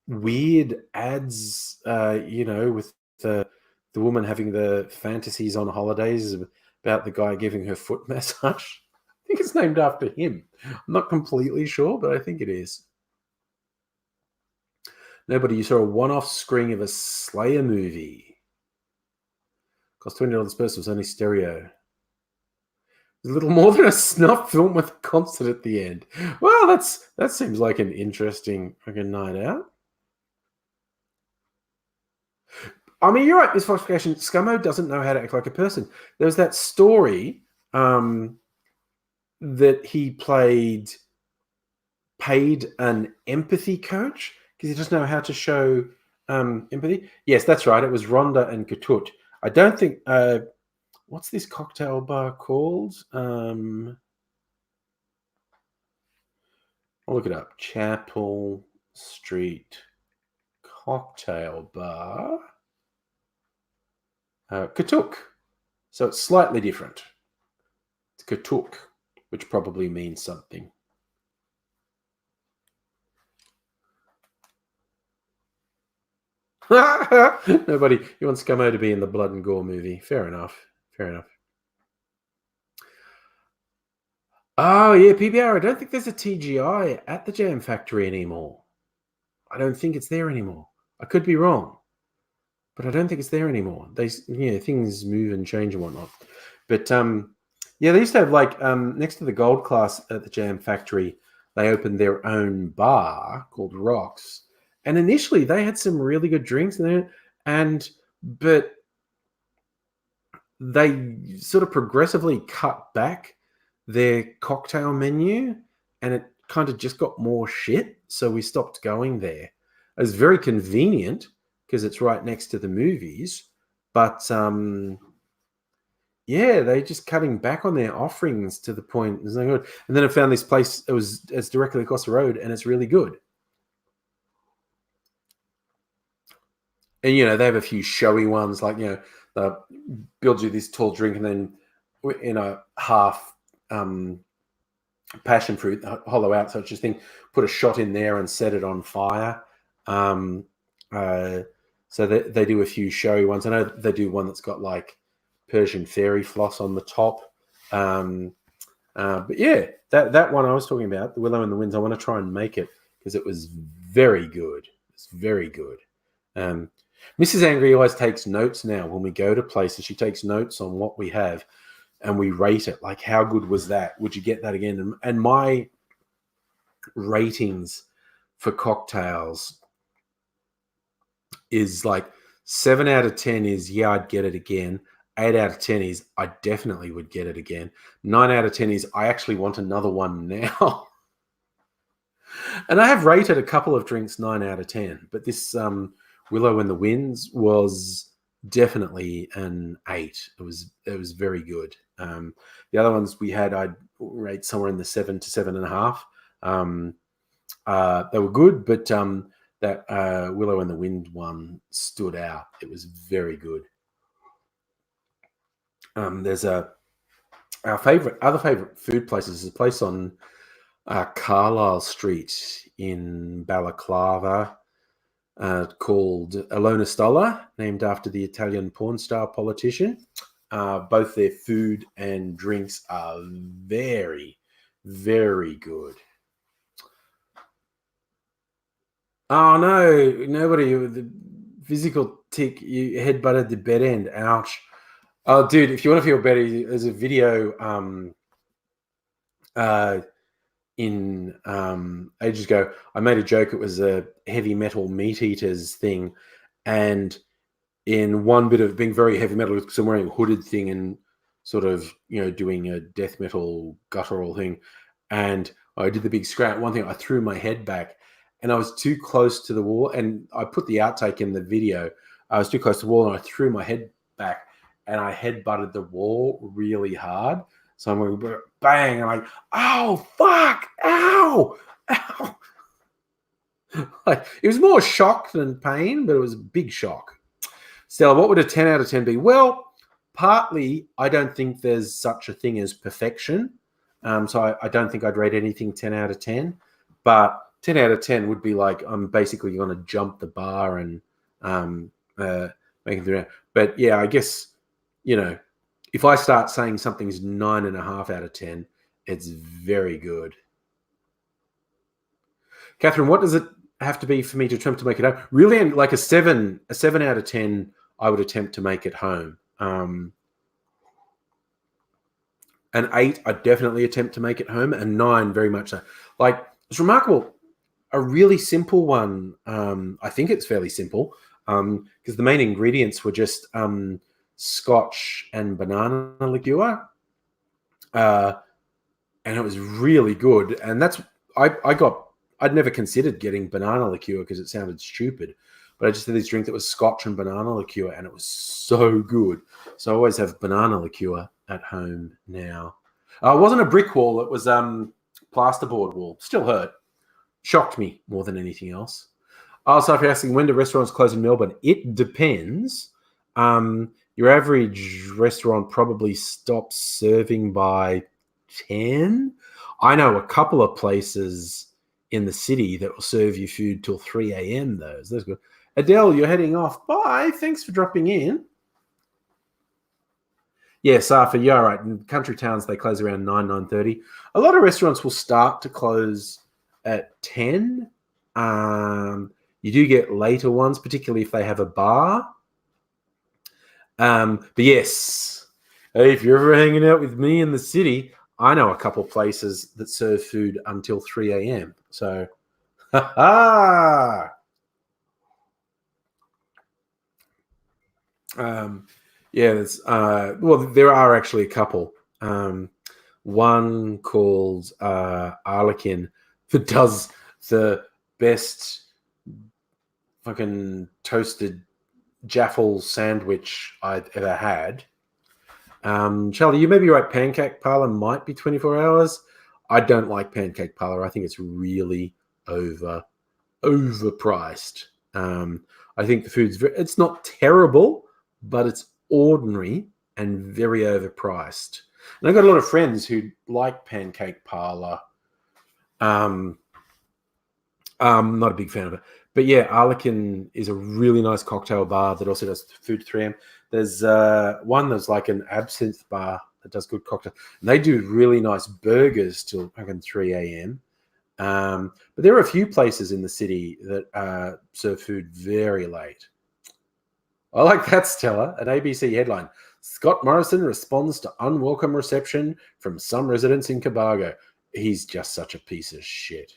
weird ads, with the woman having the fantasies on holidays about the guy giving her foot massage? I think it's named after him. I'm not completely sure, but I think it is. Nobody, you saw a one-off screening of a Slayer movie. Cost $20 per person, was only stereo. A little more than a snuff film with a concert at the end. Well, that seems like an interesting fucking night out. I mean, you're right, this falsification. Scummo doesn't know how to act like a person. There was that story that he paid an empathy coach because he doesn't know how to show Empathy. Yes, that's right. It was Rhonda and Katut. I don't think. What's this cocktail bar called? I'll look it up. Chapel Street Cocktail Bar. Katuk. So it's slightly different. It's Katuk, which probably means something. Nobody. He wants Scummo to be in the Blood and Gore movie. Fair enough. Fair enough. Oh, yeah, PBR. I don't think there's a TGI at the Jam Factory anymore. I don't think it's there anymore. I could be wrong, but I don't think it's there anymore. Things move and change and whatnot. But yeah, they used to have like next to the Gold Class at the Jam Factory, they opened their own bar called Rocks, and initially they had some really good drinks in there, but they sort of progressively cut back their cocktail menu, and it kind of just got more shit. So we stopped going there. It was very convenient because it's right next to the movies, but yeah, they just cutting back on their offerings to the point it's no good. And then I found this place. It's directly across the road, and it's really good. And they have a few showy ones, like they build you this tall drink, and then in a half passion fruit, hollow out such a thing, put a shot in there and set it on fire. So they do a few showy ones. I know they do one that's got like Persian fairy floss on the top. But yeah, that one I was talking about, the Willow in the Winds, I want to try and make it because it was very good. It's very good. Mrs. Angry always takes notes now when we go to places. She takes notes on what we have and we rate it. Like, how good was that? Would you get that again? And my ratings for cocktails is like 7 out of 10 is, yeah, I'd get it again. 8 out of 10 is, I definitely would get it again. 9 out of 10 is, I actually want another one now. And I have rated a couple of drinks 9 out of 10, but this Willow in the Winds was definitely an 8. It was very good. The other ones we had, I'd rate somewhere in the 7 to 7.5. They were good, but that Willow in the Wind one stood out. It was very good. There's our other favorite food places is a place on Carlisle Street in Balaclava called Alona Stolla, named after the Italian porn star politician. Both their food and drinks are very, very good. Oh no, nobody. The physical tick, you headbutted the bed end. Ouch. Oh, dude, if you want to feel better, there's a video in ages ago. I made a joke. It was a heavy metal meat eaters thing, and in one bit of being very heavy metal, because I'm wearing a hooded thing and sort of doing a death metal guttural thing, and I did the big scratch. One thing, I threw my head back, and I was too close to the wall. And I put the outtake in the video. I was too close to the wall, and I threw my head back, and I headbutted the wall really hard. So I'm like, bang, I'm like, oh, fuck, ow, ow. Like, it was more shock than pain, but it was a big shock. Stella, what would a 10 out of 10 be? Well, partly, I don't think there's such a thing as perfection. So I don't think I'd rate anything 10 out of 10. But 10 out of 10 would be like, I'm basically going to jump the bar and make it through. But yeah, I guess, if I start saying something's 9.5 out of 10, it's very good. Catherine, what does it have to be for me to attempt to make it home? Really, like a 7 out of 10, I would attempt to make it home. An 8, I'd definitely attempt to make it home, and 9, very much so. Like, it's remarkable. A really simple one, I think it's fairly simple, because the main ingredients were just Scotch and banana liqueur, and it was really good. And that's I'd never considered getting banana liqueur because it sounded stupid, But I just had this drink that was scotch and banana liqueur, and it was so good. So I always have banana liqueur at home now. It wasn't a brick wall; it was plasterboard wall. Still hurt. Shocked me more than anything else. Also, if you're asking when do restaurants close in Melbourne, it depends. Your average restaurant probably stops serving by 10. I know a couple of places in the city that will serve you food till 3 a.m. though. So that's good. Adele, you're heading off. Bye. Thanks for dropping in. Yeah, Safa, you're right. In country towns, they close around 9:30. A lot of restaurants will start to close at 10. You do get later ones, particularly if they have a bar. But yes, if you're ever hanging out with me in the city, I know a couple places that serve food until 3 a.m. So, yeah, there are actually a couple. One called Arlequin that does the best fucking toasted Jaffle sandwich I've ever had. Charlie, you may be right. Pancake Parlor might be 24 hours. I don't like Pancake Parlor. I think it's really overpriced. I think the food's it's not terrible, but it's ordinary and very overpriced. And I've got a lot of friends who like Pancake Parlor. Not a big fan of it. But yeah, Arlequin is a really nice cocktail bar that also does food 3M. There's one that's like an absinthe bar that does good cocktail. And they do really nice burgers till 3 a.m. But there are a few places in the city that serve food very late. I like that, Stella. An ABC headline. Scott Morrison responds to unwelcome reception from some residents in Cobargo. He's just such a piece of shit.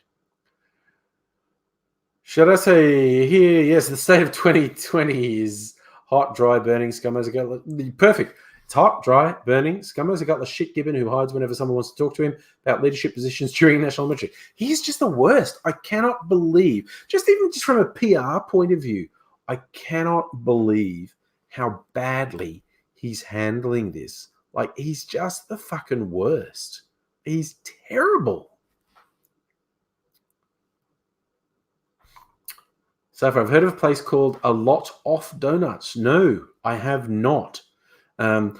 Should I say here? Yes, the state of 2020 is hot, dry, burning, scummers a gutless. Perfect. It's hot, dry, burning, scummers a gutless shit gibbon who hides whenever someone wants to talk to him about leadership positions during national military. He's just the worst. I cannot believe, just from a PR point of view, I cannot believe how badly he's handling this. Like, he's just the fucking worst. He's terrible. So I've heard of a place called A Lot Off Donuts. No, I have not. I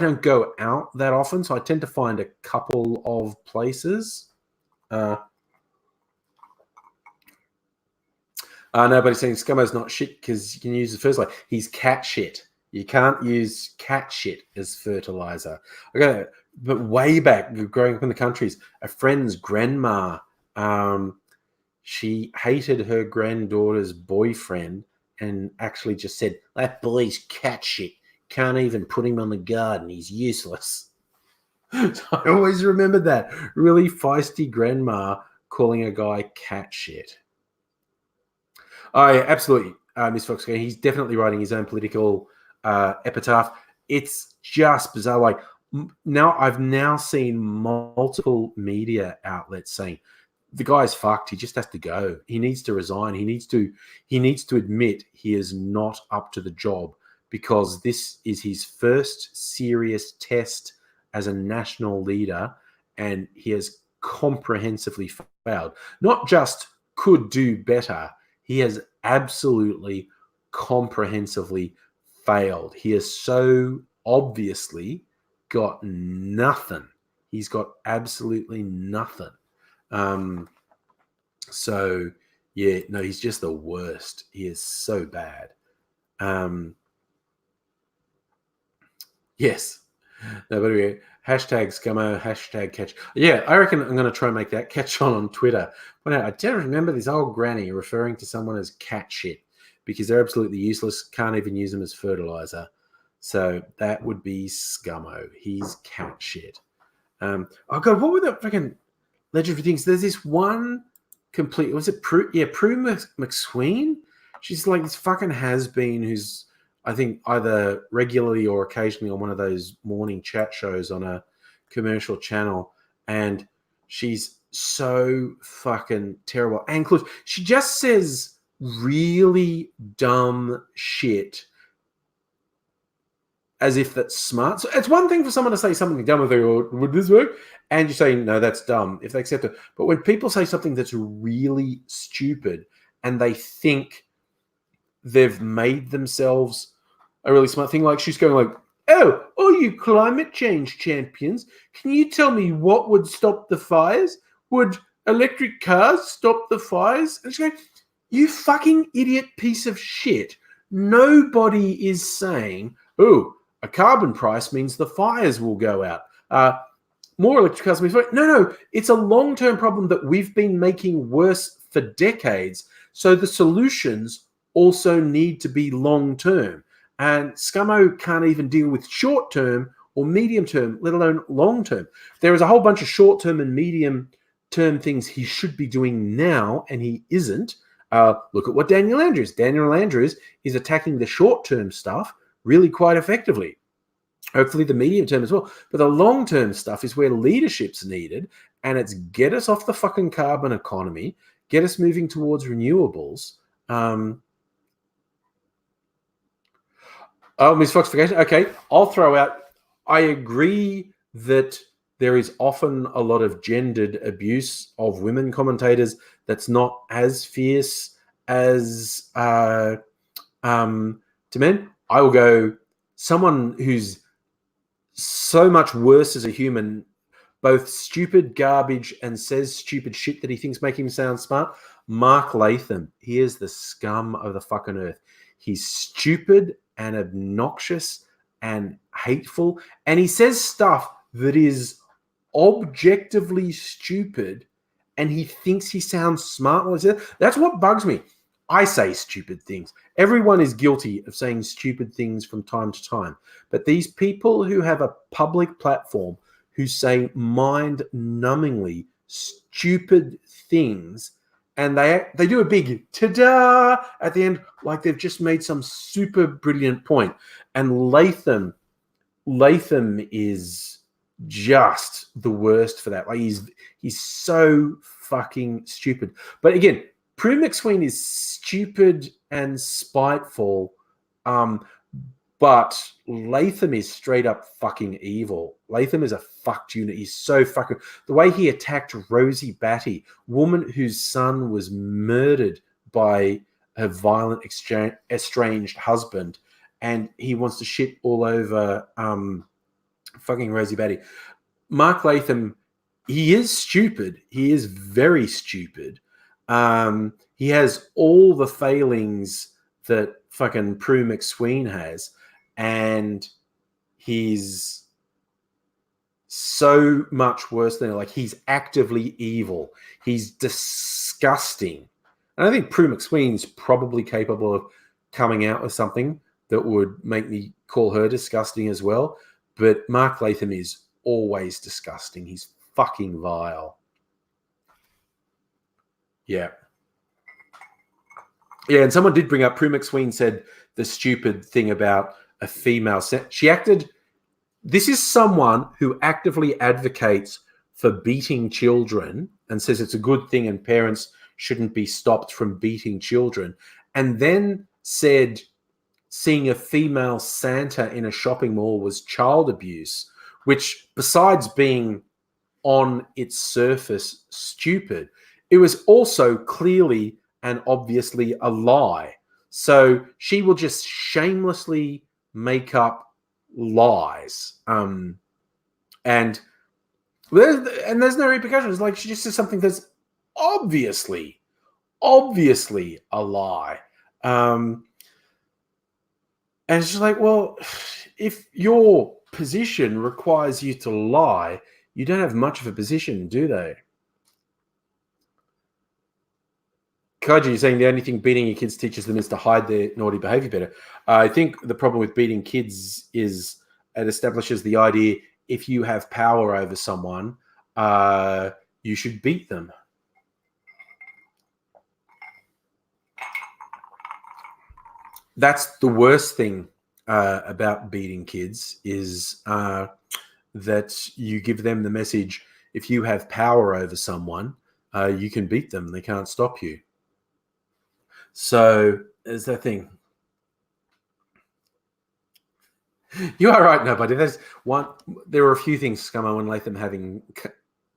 don't go out that often, so I tend to find a couple of places. Nobody's saying Scummo's not shit because you can use the fertilizer. He's cat shit. You can't use cat shit as fertilizer. Okay, but way back, growing up in the countries, a friend's grandma, she hated her granddaughter's boyfriend and actually just said, "That boy's cat shit. Can't even put him on the garden. He's useless." So I always remembered that. Really feisty grandma calling a guy cat shit. Oh, yeah, absolutely, Miss Fox. He's definitely writing his own political epitaph. It's just bizarre. Like, I've now seen multiple media outlets saying the guy's fucked. He just has to go. He needs to resign. He needs to admit he is not up to the job because this is his first serious test as a national leader, and he has comprehensively failed. Not just could do better. He has absolutely comprehensively failed. He has so obviously got nothing. He's got absolutely nothing. So yeah, no, he's just the worst. He is so bad. Yes. No, but anyway, hashtag scummo, hashtag catch. Yeah, I reckon I'm going to try and make that catch on Twitter. But I don't remember this old granny referring to someone as cat shit because they're absolutely useless. Can't even use them as fertilizer. So that would be scummo. He's cat shit. Oh God, what were the freaking legendary things? There's this one complete. Was it Prue? Yeah, Prue McSween. She's like this fucking has-been who's, I think, either regularly or occasionally on one of those morning chat shows on a commercial channel, and she's so fucking terrible. And she just says really dumb shit as if that's smart. So it's one thing for someone to say something dumb, and or would this work? And you say, no, that's dumb, if they accept it. But when people say something that's really stupid and they think they've made themselves a really smart thing, like she's going like, oh, all you climate change champions, can you tell me what would stop the fires? Would electric cars stop the fires? And she's going, you fucking idiot piece of shit. Nobody is saying, oh, a carbon price means the fires will go out. More electric cars means no. It's a long-term problem that we've been making worse for decades. So the solutions also need to be long-term. And Scummo can't even deal with short-term or medium-term, let alone long-term. There is a whole bunch of short-term and medium-term things he should be doing now, and he isn't. Look at what Daniel Andrews. Daniel Andrews is attacking the short-term stuff really quite effectively. Hopefully the medium term as well. But the long-term stuff is where leadership's needed, and it's get us off the fucking carbon economy, get us moving towards renewables. Miss Foxification. Okay, I'll throw out. I agree that there is often a lot of gendered abuse of women commentators that's not as fierce as to men. I will go someone who's so much worse as a human, both stupid garbage and says stupid shit that he thinks make him sound smart. Mark Latham. He is the scum of the fucking earth. He's stupid and obnoxious and hateful, and he says stuff that is objectively stupid, and he thinks he sounds smart. That's what bugs me. I say stupid things. Everyone is guilty of saying stupid things from time to time. But these people who have a public platform who say mind-numbingly stupid things, and they do a big ta-da at the end, like they've just made some super brilliant point. And Latham is just the worst for that. Like he's so fucking stupid. But again, Prue McSween is stupid and spiteful, but Latham is straight up fucking evil. Latham is a fucked unit. He's so fucking... The way he attacked Rosie Batty, woman whose son was murdered by her violent estranged husband, and he wants to shit all over fucking Rosie Batty. Mark Latham, he is stupid. He is very stupid. He has all the failings that fucking Prue McSween has, and he's so much worse than her. Like, he's actively evil. He's disgusting. And I think Prue McSween's probably capable of coming out with something that would make me call her disgusting as well. But Mark Latham is always disgusting. He's fucking vile. Yeah. Yeah, and someone did bring up, Prue McSween said the stupid thing about a female. She acted... This is someone who actively advocates for beating children and says it's a good thing and parents shouldn't be stopped from beating children, and then said seeing a female Santa in a shopping mall was child abuse, which, besides being on its surface stupid, it was also clearly and obviously a lie. So she will just shamelessly make up lies, and there's no repercussions. Like, she just says something that's obviously a lie, and it's just like, well, if your position requires you to lie, you don't have much of a position, do they? Kaji, you're saying the only thing beating your kids teaches them is to hide their naughty behavior better. I think the problem with beating kids is it establishes the idea if you have power over someone, you should beat them. That's the worst thing about beating kids, is that you give them the message, if you have power over someone, you can beat them. They can't stop you. So there's that thing. You are right, nobody. There's one. There are a few things Scummo and Latham have in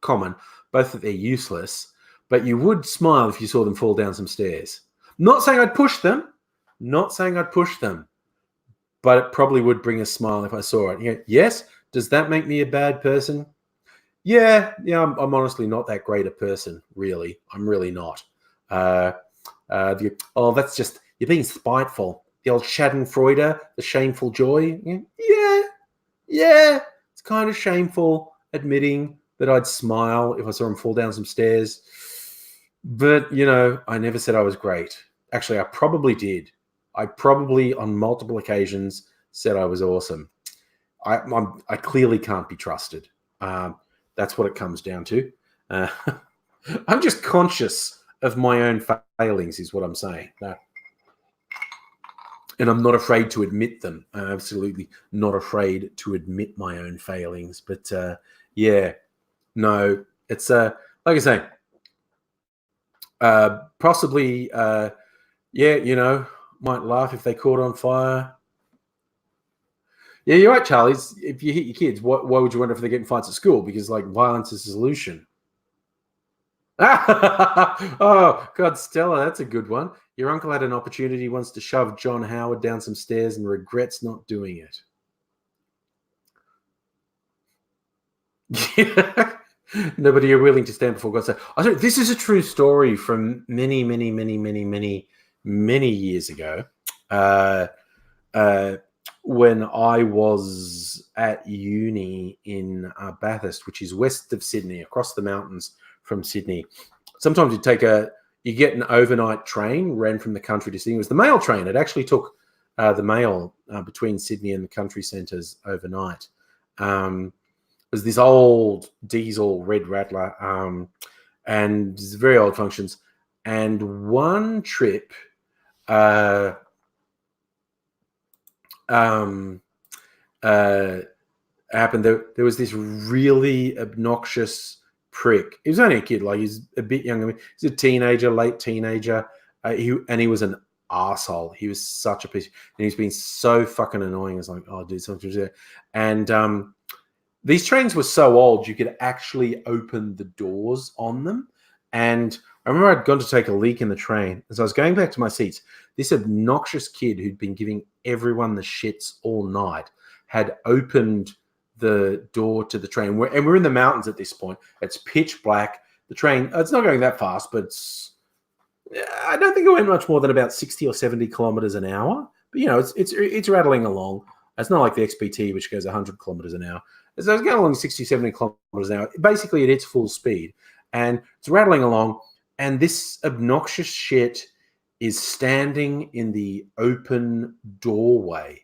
common, both that they're useless, but you would smile if you saw them fall down some stairs. Not saying I'd push them, not saying I'd push them, but it probably would bring a smile if I saw it. Yeah, yes, does that make me a bad person? Yeah, I'm honestly not that great a person, really. I'm really not. That's just, you're being spiteful. The old Schadenfreude, the shameful joy. Yeah, it's kind of shameful admitting that I'd smile if I saw him fall down some stairs. But, I never said I was great. Actually, I probably did. I probably, on multiple occasions, said I was awesome. I clearly can't be trusted. That's what it comes down to. I'm just conscious of my own failings, is what I'm saying. And I'm not afraid to admit them. I'm absolutely not afraid to admit my own failings. But it's like I say, possibly, might laugh if they caught on fire. Yeah, you're right, Charlie. If you hit your kids, why would you wonder if they get in fights at school? Because violence is a solution. Oh, God, Stella, that's a good one. Your uncle had an opportunity once to shove John Howard down some stairs and regrets not doing it. Nobody are willing to stand before God. This is a true story from many, many, many, many, many, many years ago. When I was at uni in Bathurst, which is west of Sydney, across the mountains from Sydney. Sometimes you get an overnight train, ran from the country to Sydney. It was the mail train. It actually took the mail between Sydney and the country centres overnight. It was this old diesel red rattler, and very old functions. And one trip, happened. There was this really obnoxious prick. He was only a kid, he's a bit younger than me. He's a teenager, late teenager. He was an asshole. He was such a piece, and he's been so fucking annoying. It's like, oh, dude, something. And these trains were so old, you could actually open the doors on them. And I remember I'd gone to take a leak in the train. As I was going back to my seats, this obnoxious kid who'd been giving everyone the shits all night had opened the door to the train. And we're in the mountains at this point. It's pitch black. The train, it's not going that fast, but I don't think it went much more than about 60 or 70 kilometers an hour. But, it's rattling along. It's not like the XPT, which goes 100 kilometers an hour. So it's going along 60, 70 kilometers an hour. Basically, it hits full speed. And it's rattling along. And this obnoxious shit is standing in the open doorway.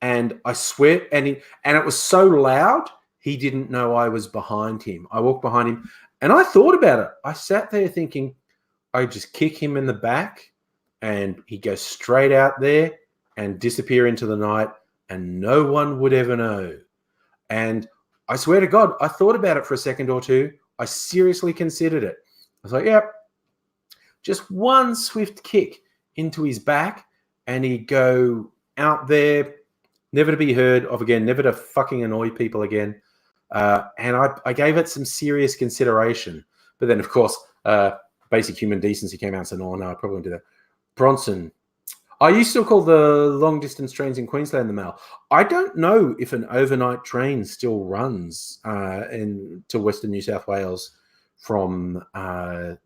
And I swear, and it was so loud, he didn't know I was behind him. I walked behind him, and I thought about it. I sat there thinking, I'd just kick him in the back, and he'd go straight out there and disappear into the night, and no one would ever know. And I swear to God, I thought about it for a second or two. I seriously considered it. I was like, yep, just one swift kick into his back, and he'd go out there, never to be heard of again, never to fucking annoy people again. And I gave it some serious consideration. But then, of course, basic human decency came out and said, no, I probably won't do that. Bronson, are you still call the long-distance trains in Queensland the mail? I don't know if an overnight train still runs to Western New South Wales from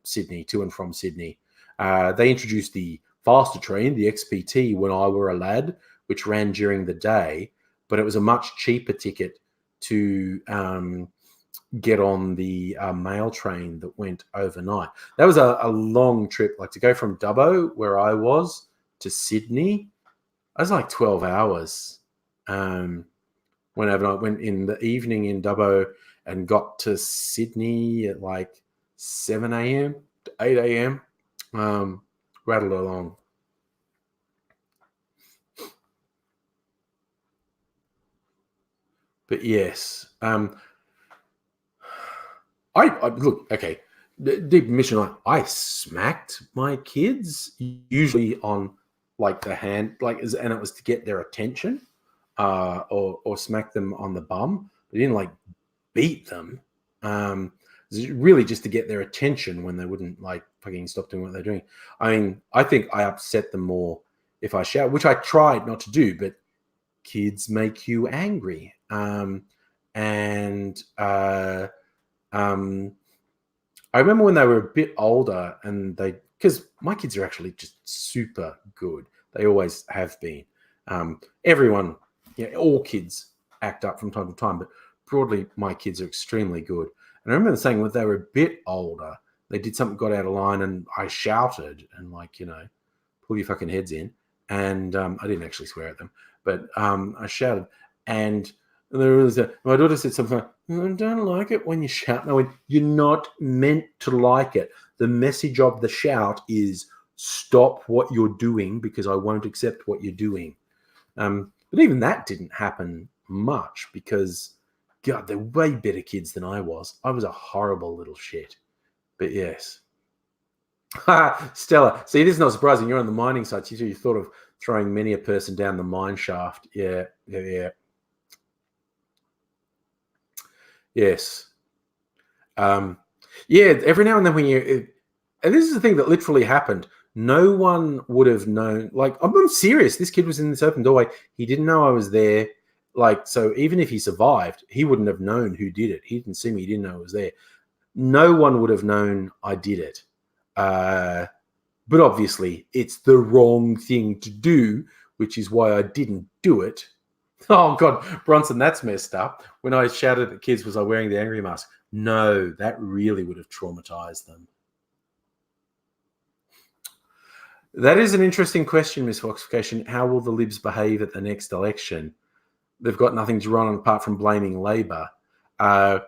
Sydney, to and from Sydney. They introduced the faster train, the XPT, when I were a lad, which ran during the day, but it was a much cheaper ticket to get on the mail train that went overnight. That was a long trip, to go from Dubbo, where I was, to Sydney. That was like 12 hours. Whenever I went in the evening in Dubbo and got to Sydney at 7 a.m. to 8 a.m. Rattled along. But yes, I look, okay. deep admission, like I smacked my kids usually on like the hand, and it was to get their attention, or smack them on the bum. I didn't like beat them. It was really just to get their attention when they wouldn't like fucking stop doing what they're doing. I mean, I think I upset them more if I shout, which I tried not to do, but kids make you angry. And I remember when they were a bit older, and because my kids are actually just super good. They always have been. Everyone, all kids act up from time to time, but broadly, my kids are extremely good. And I remember saying when they were a bit older, they did something, got out of line, and I shouted and pull your fucking heads in. And I didn't actually swear at them, but I shouted. And there was my daughter said something like, I don't like it when you shout. And I went, you're not meant to like it. The message of the shout is stop what you're doing because I won't accept what you're doing. But even that didn't happen much because, God, they're way better kids than I was. I was a horrible little shit. But yes. Stella, see, it is not surprising. You're on the mining sites. You thought of throwing many a person down the mine shaft. Yeah. Yes. Every now and then and this is the thing that literally happened. No one would have known. Like, I'm serious. This kid was in this open doorway. He didn't know I was there. Like, so even if he survived, he wouldn't have known who did it. He didn't see me. He didn't know I was there. No one would have known I did it. But obviously, it's the wrong thing to do, which is why I didn't do it. Oh, God, Bronson, that's messed up. When I shouted at kids, was I wearing the angry mask? No, that really would have traumatized them. That is an interesting question, Miss Foxification. How will the Libs behave at the next election? They've got nothing to run on apart from blaming Labor. And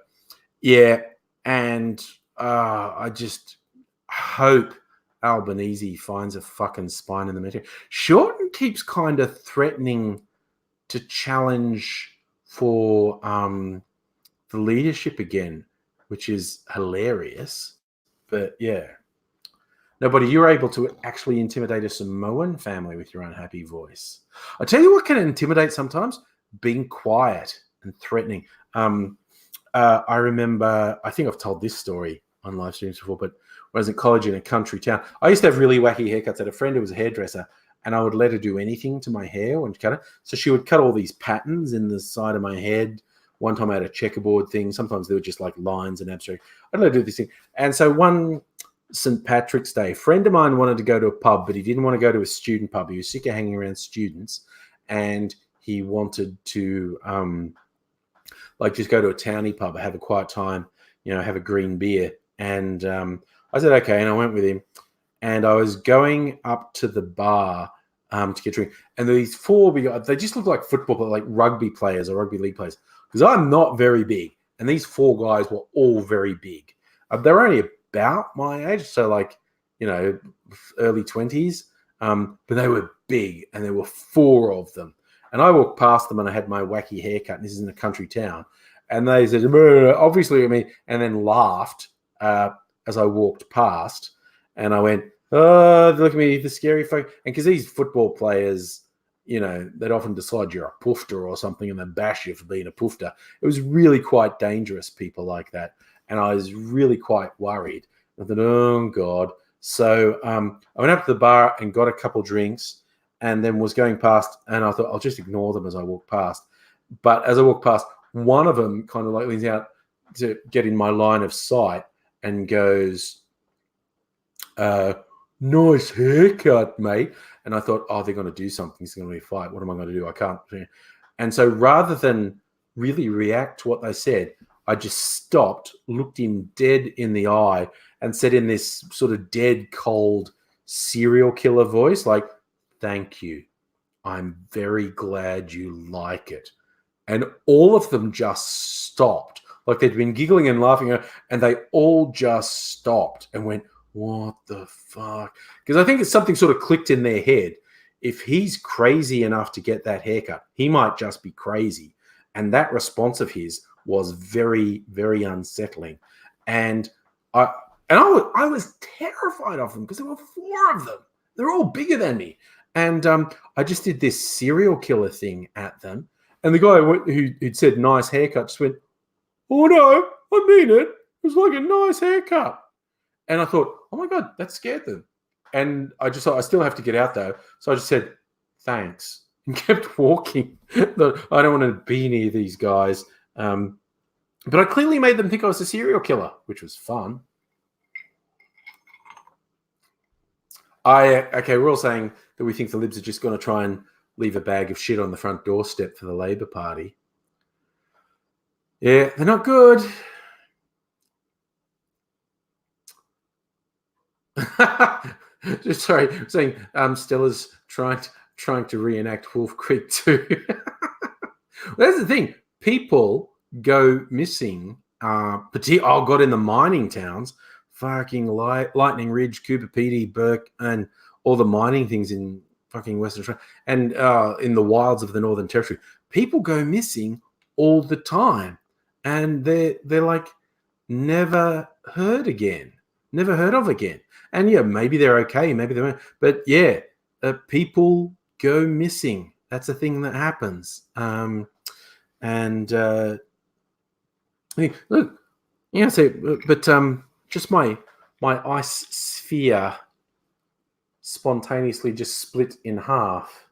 I just hope Albanese finds a fucking spine in the middle. Shorten keeps kind of threatening to challenge for the leadership again, which is hilarious. But yeah. Nobody, you're able to actually intimidate a Samoan family with your unhappy voice. I tell you what can intimidate sometimes? Being quiet and threatening. I remember, I think I've told this story on live streams before, but when I was in college in a country town, I used to have really wacky haircuts. I had a friend who was a hairdresser, and I would let her do anything to my hair and cut it. So she would cut all these patterns in the side of my head. One time I had a checkerboard thing. Sometimes they were just like lines and abstract. I'd let her do this thing. And so one St. Patrick's Day, a friend of mine wanted to go to a pub, but he didn't want to go to a student pub. He was sick of hanging around students, and he wanted to just go to a townie pub, have a quiet time, have a green beer. And I said, okay. And I went with him, and I was going up to the bar to get a drink. And these four, they just looked like football, like rugby players or rugby league players, because I'm not very big. And these four guys were all very big. They were only about my age, so early 20s. But they were big, and there were four of them. And I walked past them, and I had my wacky haircut. And this is in a country town. And they said, obviously, and then laughed as I walked past. And I went, oh, look at me, the scary folk. And because these football players, they'd often decide you're a poofter or something and then bash you for being a poofter. It was really quite dangerous, people like that. And I was really quite worried. I thought, oh, God. So I went up to the bar and got a couple drinks, and then was going past, and I thought, I'll just ignore them as I walk past. But as I walked past, one of them kind of leans out to get in my line of sight and goes, nice haircut, mate. And I thought, oh, they're going to do something. It's going to be a fight. What am I going to do? I can't. And so rather than really react to what they said, I just stopped, looked him dead in the eye, and said in this sort of dead, cold serial killer voice, like, thank you. I'm very glad you like it. And all of them just stopped. Like they'd been giggling and laughing, and they all just stopped and went, what the fuck? Because I think it's something sort of clicked in their head. If he's crazy enough to get that haircut, he might just be crazy. And that response of his was very, very unsettling. And And I was terrified of them because there were 4 of them. They're all bigger than me. And I just did this serial killer thing at them. And the guy who'd said nice haircut just went, "Oh, no, I mean it. It was like a nice haircut." And I thought, oh, my God, that scared them. And I just thought, I still have to get out, though. So I just said, thanks, and kept walking. I don't want to be near these guys. But I clearly made them think I was a serial killer, which was fun. Okay, we're all saying that we think the Libs are just going to try and leave a bag of shit on the front doorstep for the Labor Party. Yeah, they're not good. Just sorry, saying Stella's trying to reenact Wolf Creek 2. That's the thing. People go missing. God, in the mining towns, fucking Lightning Ridge, Cooper Pedy, Burke, and all the mining things in fucking Western Australia, and in the wilds of the Northern Territory, people go missing all the time, and they're like never heard of again. And yeah, maybe they're okay, maybe they won't, but yeah, people go missing. That's a thing that happens. Look, yeah, so, but just my ice sphere spontaneously just split in half.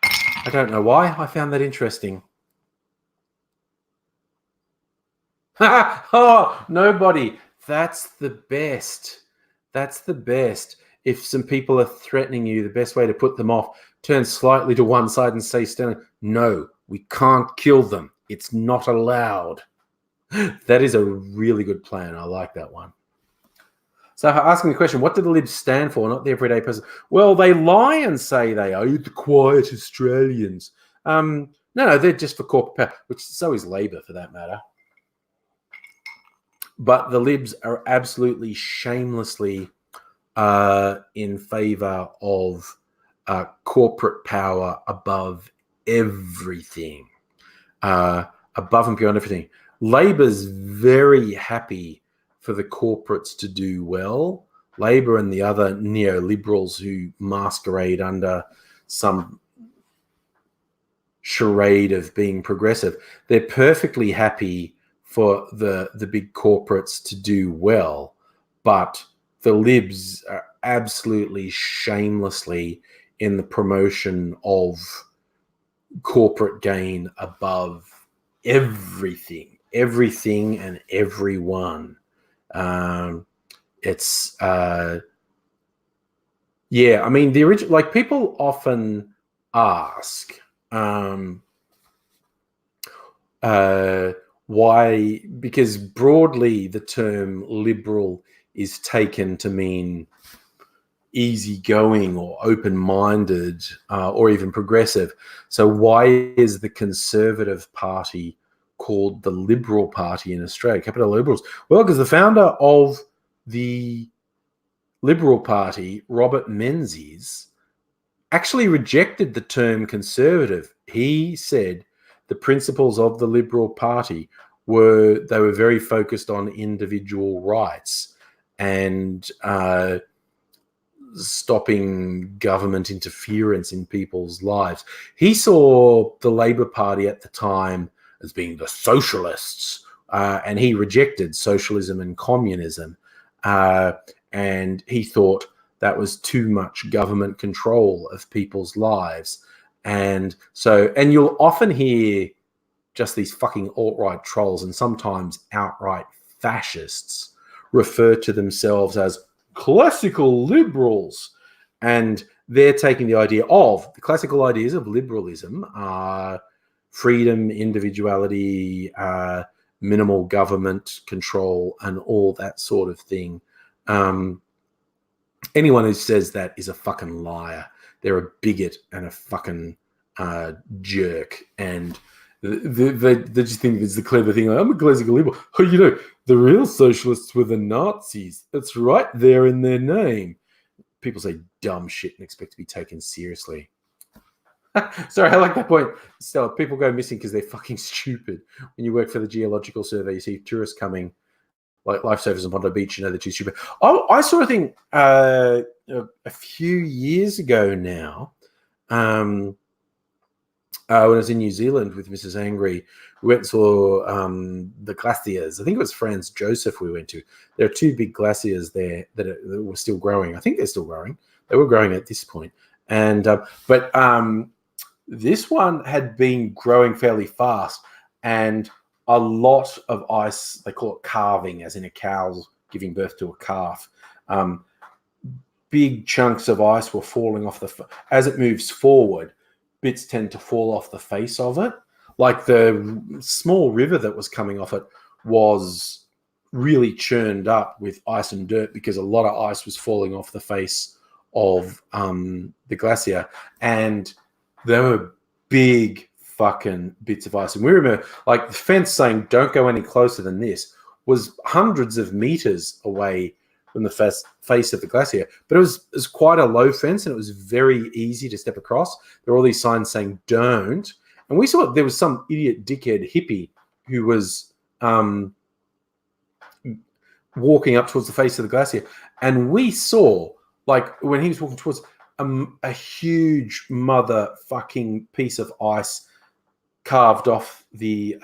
I don't know why. I found that interesting. Oh, nobody. That's the best. That's the best. If some people are threatening you, the best way to put them off, turn slightly to one side and say, no, we can't kill them. It's not allowed. That is a really good plan. I like that one. So asking the question, what do the Libs stand for? Not the everyday person. Well, they lie and say they are the quiet Australians. No, they're just for corporate power, which so is Labor for that matter. But the Libs are absolutely shamelessly in favour of corporate power above everything, above and beyond everything. Labor's very happy for the corporates to do well. Labor and the other neoliberals who masquerade under some charade of being progressive, they're perfectly happy for the big corporates to do well, but the Libs are absolutely shamelessly in the promotion of corporate gain above everything and everyone. It's yeah, I mean, the original, like, people often ask why, because broadly the term liberal is taken to mean easygoing or open-minded or even progressive. So why is the Conservative Party called the Liberal Party in Australia, capital Liberals? Well, because the founder of the Liberal Party, Robert Menzies, actually rejected the term conservative. He said the principles of the Liberal Party were very focused on individual rights and stopping government interference in people's lives. He saw the Labor Party at the time as being the socialists, and he rejected socialism and communism. And he thought that was too much government control of people's lives. And you'll often hear just these fucking alt-right trolls and sometimes outright fascists refer to themselves as classical liberals. And they're taking the classical ideas of liberalism are freedom, individuality, minimal government control, and all that sort of thing. Anyone who says that is a fucking liar. They're a bigot and a fucking jerk. And they just think it's the clever thing. Like, I'm a classical liberal. Oh, the real socialists were the Nazis. That's right there in their name. People say dumb shit and expect to be taken seriously. Sorry, I like that point. Stella, people go missing because they're fucking stupid. When you work for the Geological Survey, you see tourists coming like Lifesavers and Bondi Beach, they're too stupid. Oh, I saw a thing a few years ago now. When I was in New Zealand with Mrs. Angry, we went and saw the glaciers. I think it was Franz Josef we went to. There are two big glaciers there that were still growing. I think they're still growing. They were growing at this point. And but this one had been growing fairly fast, and a lot of ice, they call it calving, as in a cow giving birth to a calf. Big chunks of ice were falling off as it moves forward. Bits tend to fall off the face of it. Like the small river that was coming off it was really churned up with ice and dirt because a lot of ice was falling off the face of the glacier. And there were big fucking bits of ice. And we remember, like, the fence saying, don't go any closer than this, was hundreds of meters away from the face of the glacier. But it was quite a low fence, and it was very easy to step across. There were all these signs saying don't. And we saw there was some idiot dickhead hippie who was walking up towards the face of the glacier. And we saw, like, when he was walking towards a huge motherfucking piece of ice carved off the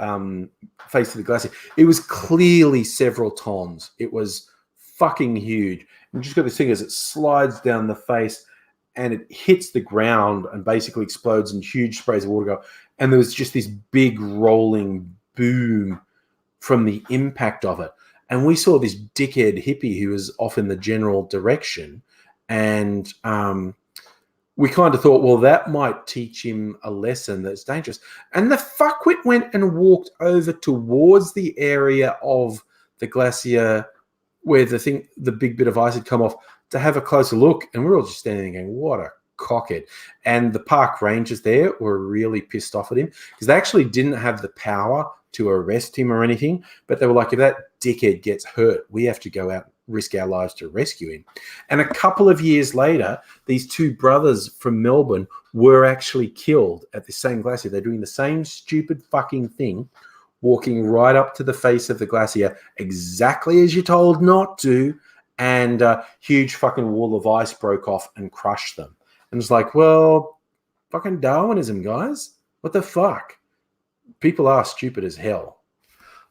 face of the glacier. It was clearly several tons. It was fucking huge. And you just got this thing as it slides down the face and it hits the ground and basically explodes and huge sprays of water go. And there was just this big rolling boom from the impact of it. And we saw this dickhead hippie who was off in the general direction. And we kind of thought, well, that might teach him a lesson that's dangerous. And the fuckwit went and walked over towards the area of the glacier where the big bit of ice had come off to have a closer look. And we were all just standing there going, what a cockhead. And the park rangers there were really pissed off at him because they actually didn't have the power to arrest him or anything. But they were like, if that dickhead gets hurt, we have to go out and risk our lives to rescue him. And a couple of years later, these two brothers from Melbourne were actually killed at the same glacier. They're doing the same stupid fucking thing, walking right up to the face of the glacier, exactly as you're told not to, and a huge fucking wall of ice broke off and crushed them. And it's like, well, fucking Darwinism, guys. What the fuck? People are stupid as hell.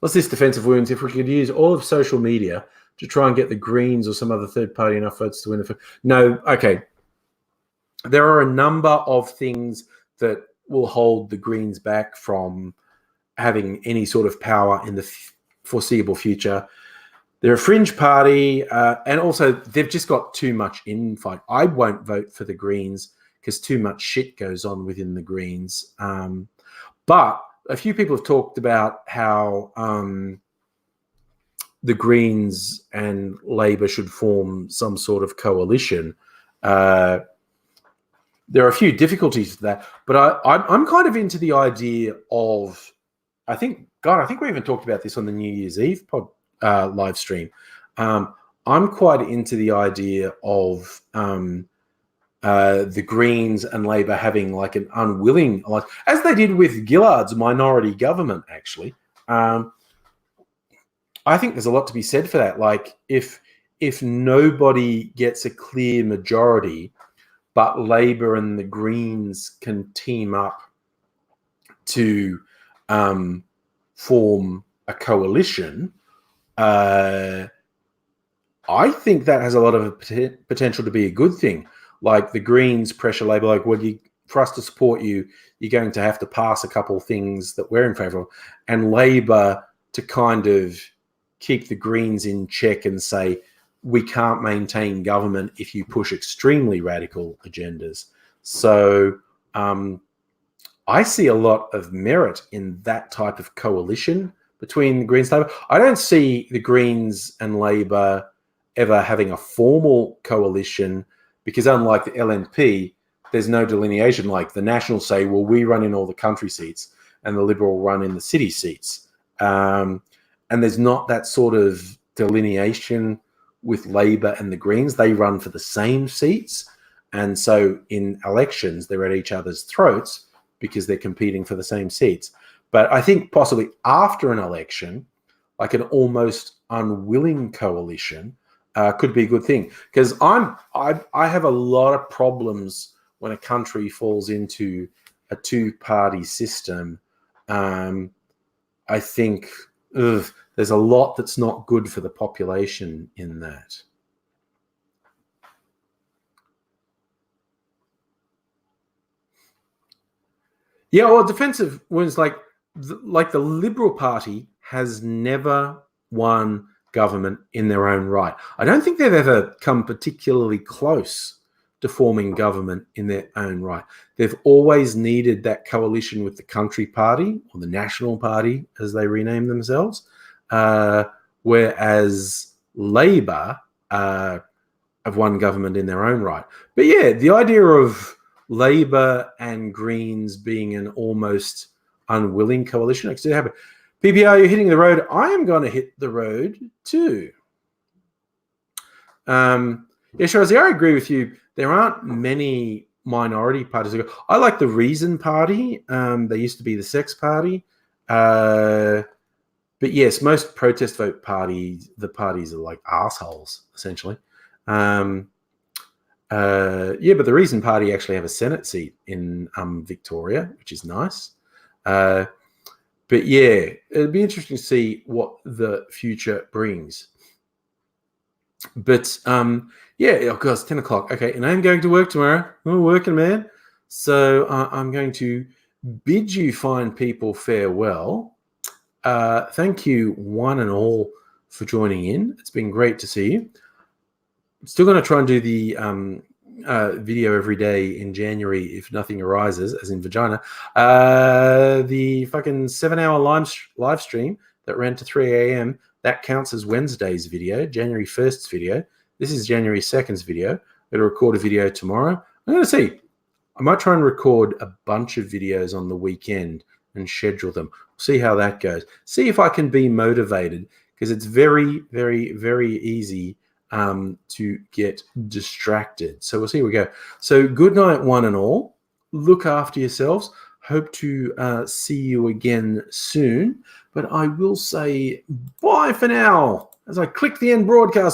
What's this defensive wounds? If we could use all of social media to try and get the Greens or some other third party enough votes to win the... No, okay. There are a number of things that will hold the Greens back from having any sort of power in the foreseeable future. They're a fringe party, and also they've just got too much infight. I won't vote for the Greens because too much shit goes on within the Greens. But a few people have talked about how the Greens and Labor should form some sort of coalition. There are a few difficulties to that, but I'm kind of into the idea of, I think we even talked about this on the New Year's Eve live stream. I'm quite into the idea of the Greens and Labor having like an unwilling, like, as they did with Gillard's minority government, actually. I think there's a lot to be said for that. Like, if nobody gets a clear majority, but Labor and the Greens can team up to form a coalition, I think that has a lot of potential to be a good thing. Like, the Greens pressure Labor, like, well, for us to support you, you're going to have to pass a couple of things that we're in favour of. And Labor to kind of keep the Greens in check and say, we can't maintain government if you push extremely radical agendas. So I see a lot of merit in that type of coalition between the Greens and Labor. I don't see the Greens and Labor ever having a formal coalition because, unlike the LNP, there's no delineation. Like, the Nationals say, well, we run in all the country seats and the Liberal run in the city seats. And there's not that sort of delineation with Labor and the Greens. They run for the same seats. And so in elections, they're at each other's throats because they're competing for the same seats. But I think possibly after an election, like an almost unwilling coalition, could be a good thing. Because I have a lot of problems when a country falls into a two-party system. I think there's a lot that's not good for the population in that. Yeah, well, defensive was like the Liberal Party has never won government in their own right. I don't think they've ever come particularly close to forming government in their own right. They've always needed that coalition with the Country Party, or the National Party, as they rename themselves, whereas Labor have won government in their own right. But yeah, the idea of Labor and Greens being an almost unwilling coalition, actually happen. PPR, you're hitting the road. I am going to hit the road too. Yeah, Shirazi, I agree with you. There aren't many minority parties. I like the Reason Party. They used to be the Sex Party. But yes, most protest vote parties, the parties are like assholes, essentially. Yeah, but the Reason Party actually have a Senate seat in Victoria, which is nice. But yeah, it'd be interesting to see what the future brings. But yeah, of course, 10 o'clock. Okay, and I'm going to work tomorrow. I'm working, man. So I'm going to bid you fine people farewell. Thank you, one and all, for joining in. It's been great to see you. I'm still going to try and do the video every day in January if nothing arises, as in vagina. The fucking 7-hour live stream that ran to 3 a.m., that counts as Wednesday's video, January 1st's video. This is January 2nd's video. I'm going to record a video tomorrow. I'm going to see. I might try and record a bunch of videos on the weekend and schedule them. See how that goes. See if I can be motivated, because it's very, very, very easy to get distracted. So we'll see where we go. So good night, one and all. Look after yourselves. Hope to see you again soon. But I will say bye for now as I click the end broadcast.